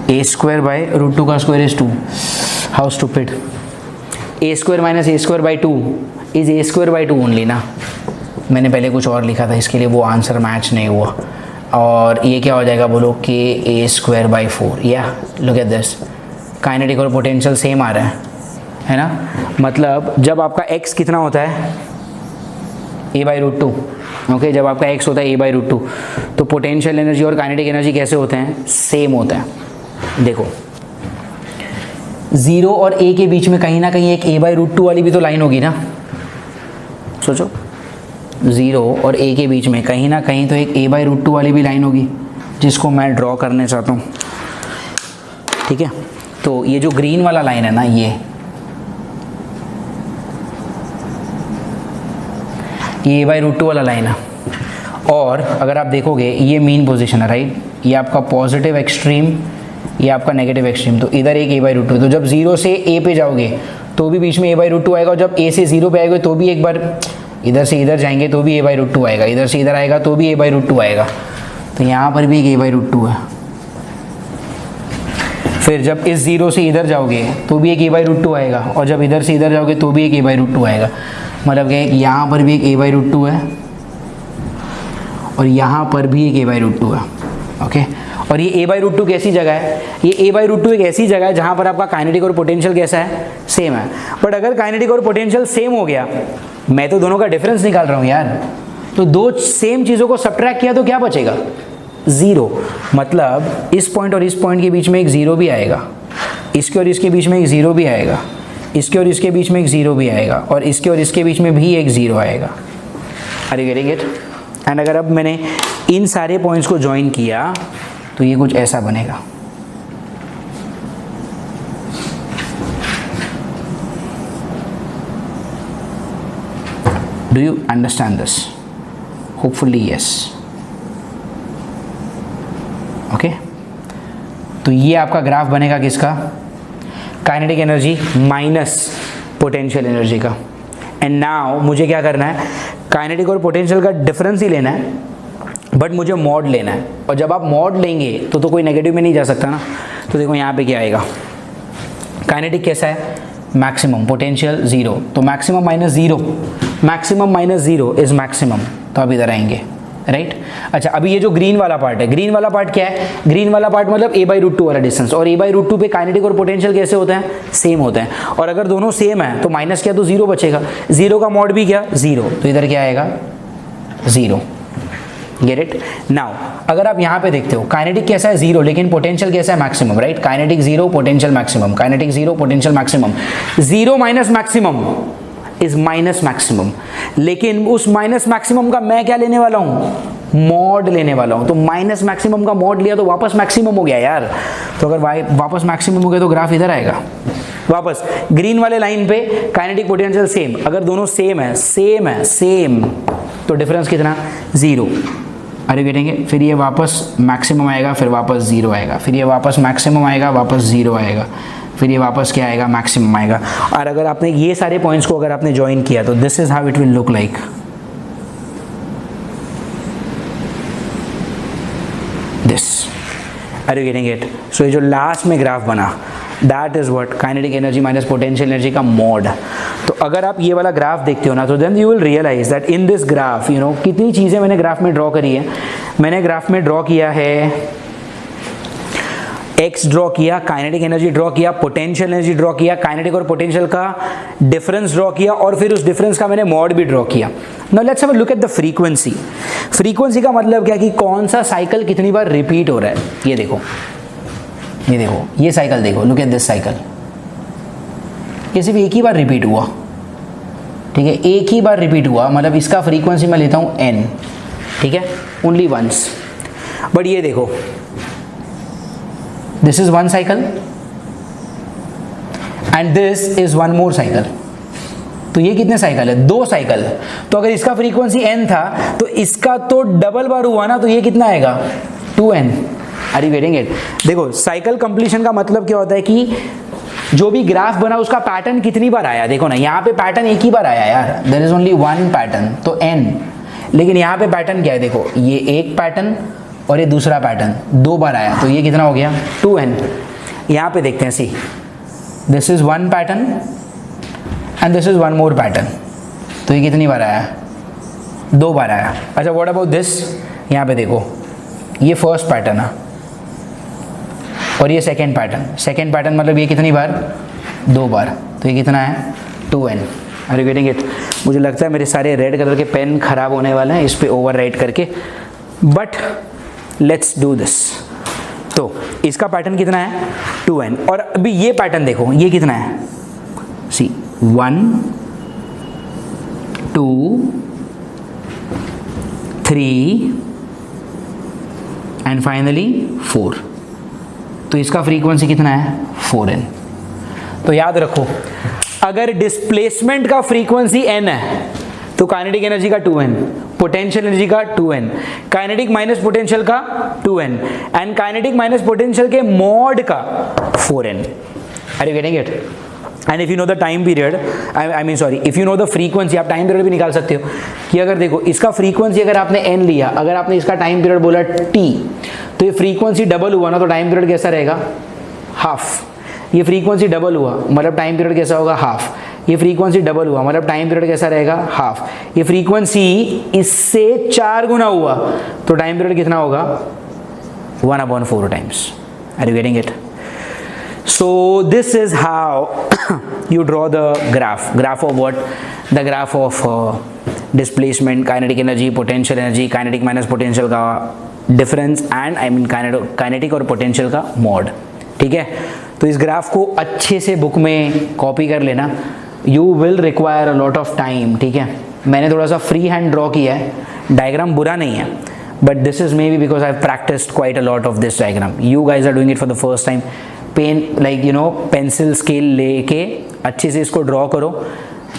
a²/√2 का square is 2। How stupid, a² minus a²/2 is a²/2 only ना, मैंने पहले कुछ और लिखा था इसके लिए वो आंसर मैच नहीं हुआ। और ये क्या हो जाएगा बोलो, के a²/4, या लुक एट दिस, काइनेटिक और पोटेंशियल सेम आ रहा है ना। मतलब जब आपका x कितना होता है a/√2, ओके, जब आपका x होता है a/√2 तो पोटेंशियल एनर्जी और काइनेटिक एनर्जी कैसे होते हैं, सेम होते हैं। देखो 0 और a के बीच में कहीं ना कहीं एक a/√2 वाली भी तो लाइन होगी ना, सोचो 0 और a के बीच में कहीं ना कहीं तो एक a/√2 वाली भी लाइन होगी, जिसको मैं ड्रॉ करने चाहता हूँ, ठीक है। तो ये जो ग्रीन वाला लाइन है ना, ये a/√2 वाला लाइन है। और अगर आप देखोगे ये मीन पोजीशन है, राइट, ये आपका पॉजिटिव एक्सट्रीम, ये आपका नेगेटिव एक्सट्रीम, तो इधर एक a/√2, तो जब 0 से a पे जाओगे तो भी बीच में a/√2 आएगा, और जब a से 0 पे आएगा तो भी एक बार इधर से इधर जाएंगे तो भी a/√2 आएगा, इधर से इधर आएगा तो भी a/√2 आएगा, तो यहाँ पर भी एक a/√2 है। फिर जब इस जीरो से इधर जाओगे तो भी एक a/√2 आएगा, और जब इधर से इधर जाओगे तो भी एक a/√2 आएगा। मतलब कि यहाँ पर भी एक a/√2 है और यहाँ पर भी एक a/√2 है। ओके, और ये a/√2 कैसी जगह है? ये a/√2 एक ऐसी जगह है जहाँ पर आपका काइनेटिक और पोटेंशियल कैसा है? सेम है। बट अगर काइनेटिक और पोटेंशियल सेम हो गया, मैं तो दोनों का डिफरेंस निकाल रहा हूँ यार, तो दो सेम चीज़ों को सब्ट्रैक्ट किया तो क्या बचेगा? ज़ीरो। मतलब इस पॉइंट और इस पॉइंट के बीच में एक ज़ीरो भी आएगा, इसके और इसके बीच में एक ज़ीरो भी आएगा, इसके और इसके बीच में एक ज़ीरो भी आएगा, और इसके और इसके बीच में भी एक ज़ीरो आएगा। Are you getting it? And अगर अब मैंने इन सारे पॉइंट्स को ज्वाइन किया तो ये कुछ ऐसा बनेगा। Do you understand this? Hopefully yes. Okay, तो ये आपका ग्राफ बनेगा किसका? Kinetic energy minus potential energy का। एंड नाउ मुझे क्या करना है? काइनेटिक और पोटेंशियल का डिफरेंस ही लेना है, बट मुझे मॉड लेना है। और जब आप मॉड लेंगे तो कोई नेगेटिव में नहीं जा सकता ना। तो देखो यहाँ पे क्या आएगा? काइनेटिक कैसा है? मैक्सिमम, पोटेंशियल ज़ीरो, तो maximum minus zero, maximum minus zero is maximum. तो अब इधर आएंगे, राइट? अच्छा, अभी ये जो ग्रीन वाला पार्ट है, ग्रीन वाला पार्ट क्या है? ग्रीन वाला पार्ट मतलब a/√2 वाला डिस्टेंस, और a/√2 पे काइनेटिक और पोटेंशियल कैसे होते हैं? सेम होते हैं। और अगर दोनों सेम है तो माइनस किया तो ज़ीरो बचेगा, ज़ीरो का मॉड भी क्या? ज़ीरो, तो इधर क्या आएगा? ज़ीरो। Get it? नाउ अगर आप यहाँ पे देखते हो, काइनेटिक कैसा है? ज़ीरो, लेकिन पोटेंशियल कैसा है? Maximum, right? Kinetic zero, potential maximum, kinetic zero, potential maximum. Zero minus maximum is minus maximum, लेकिन उस माइनस मैक्सिमम का मैं क्या लेने वाला हूँ? मॉड लेने वाला हूँ। तो माइनस मैक्सिमम का मॉड लिया तो वापस मैक्सिमम हो गया यार। तो अगर वापस मैक्सिमम हो गया तो ग्राफ इधर आएगा वापस। ग्रीन वाले लाइन पे काइनेटिक पोटेंशियल सेम, अगर दोनों सेम है, सेम है, सेम, तो डिफरेंस कितना? ज़ीरो। अरे गेटेंगे? फिर ये वापस मैक्सिमम आएगा, फिर वापस ज़ीरो आएगा, फिर ये वापस मैक्सिमम आएगा, वापस ज़ीरो आएगा, फिर ये वापस क्या आएगा? मैक्सिमम आएगा। और अगर आपने ये सारे पॉइंट्स को अगर आपने ज्वाइन किया तो this is how it will look like. This, are you getting it? So ये जो लास्ट में ग्राफ बना, that is what? Kinetic energy minus potential energy का मॉड। तो अगर आप ये वाला ग्राफ देखते हो ना, तो then you will realise that in this graph, you know, कितनी चीज़ें मैंने ग्राफ में ड्रॉ करी है। मैंने ग्राफ में ड्रॉ किया है एक्स ड्रॉ किया, काइनेटिक एनर्जी ड्रॉ किया, पोटेंशियल एनर्जी ड्रॉ किया, काइनेटिक और पोटेंशियल का डिफरेंस ड्रॉ किया, और फिर उस डिफरेंस का मैंने मॉड भी ड्रॉ किया। Now let's have a look at the frequency. Frequency का मतलब क्या कि कौन सा साइकिल कितनी बार रिपीट हो रहा है। ये देखो, ये देखो, ये साइकिल देखो, लुक एट दिस साइकिल। ये सिर्फ एक ही बार रिपीट हुआ, ठीक है? एक ही बार रिपीट हुआ, मतलब इसका फ्रीक्वेंसी मैं लेता हूँ n, ठीक है? Only once. बट ये देखो, this is one cycle and this is one more cycle. तो ये कितने साइकिल है? दो साइकिल। तो अगर इसका फ्रीक्वेंसी n था तो इसका तो डबल बार हुआ ना, तो ये कितना आएगा? 2n। Are you getting it? देखो, साइकिल कंप्लीशन का मतलब क्या होता है कि जो भी ग्राफ बना उसका पैटर्न कितनी बार आया। देखो ना, यहाँ पे पैटर्न एक ही बार आया यार, there is only one pattern, तो n। लेकिन यहाँ पे पैटर्न क्या है? देखो, ये एक पैटर्न और ये दूसरा पैटर्न दो बार आया, तो ये कितना हो गया? 2n। यहाँ पे देखते हैं, see, this is one pattern and this is one more pattern, तो ये कितनी बार आया? दो बार आया। अच्छा, व्हाट अबाउट दिस? यहाँ पे देखो, ये फर्स्ट पैटर्न है और ये सेकेंड पैटर्न। सेकेंड पैटर्न मतलब ये कितनी बार? दो बार, तो ये कितना है? 2n। Are you getting it? मुझे लगता है मेरे सारे रेड कलर के पेन खराब होने वाले हैं इस पे ओवर राइट करके, बट लेट्स डू दिस। तो इसका पैटर्न कितना है? 2n। और अभी ये पैटर्न देखो, ये कितना है? सी, 1 2 3 एंड फाइनली 4। तो इसका फ्रीक्वेंसी कितना है? 4n। तो याद रखो, अगर डिस्प्लेसमेंट का फ्रीक्वेंसी n है तो काइनेटिक एनर्जी का 2n, पोटेंशियल एनर्जी का 2n, काइनेटिक माइनस पोटेंशियल का 2n, and kinetic minus potential के मॉड का 4n। Are you getting it? And if you know the time period, I mean sorry, if you know the frequency, आप time period भी निकाल सकते हो कि अगर देखो, इसका फ्रीक्वेंसी अगर आपने n लिया, अगर आपने इसका टाइम पीरियड बोला t, तो ये फ्रीक्वेंसी डबल हुआ ना, तो टाइम पीरियड कैसा रहेगा? हाफ। ये फ्रीक्वेंसी डबल हुआ मतलब टाइम पीरियड कैसा होगा, हाफ। ये फ्रीक्वेंसी डबल हुआ मतलब टाइम पीरियड कैसा रहेगा, हाफ। ये फ्रीक्वेंसी इससे 4 गुना हुआ तो टाइम पीरियड कितना होगा, 1/4 times. Are you getting it? So this is how you draw the graph of what? The graph of displacement, kinetic energy, potential energy, kinetic minus potential का difference and I mean kinetic और potential का mod। ठीक है, तो इस graph को अच्छे से बुक में कॉपी कर लेना, you will require a lot of time। ठीक है, मैंने थोड़ा सा फ्री हैंड ड्रॉ किया है, डायग्राम बुरा नहीं है, but this is maybe because I've practiced quite a lot of this diagram. You guys are doing it for the first time। Pen like you know pencil scale लेके अच्छे से इसको draw करो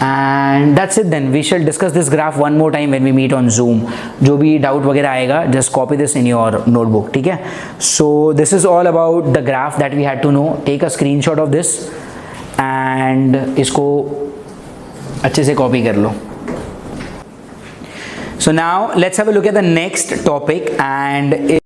and that's it. Then we shall discuss this graph one more time when we meet on Zoom. जो भी doubt वगैरह आएगा just copy this in your notebook. ठीक है, so this is all about the graph that we had to know. Take a screenshot of this and इसको अच्छे से copy कर लो। So now let's have a look at the next topic and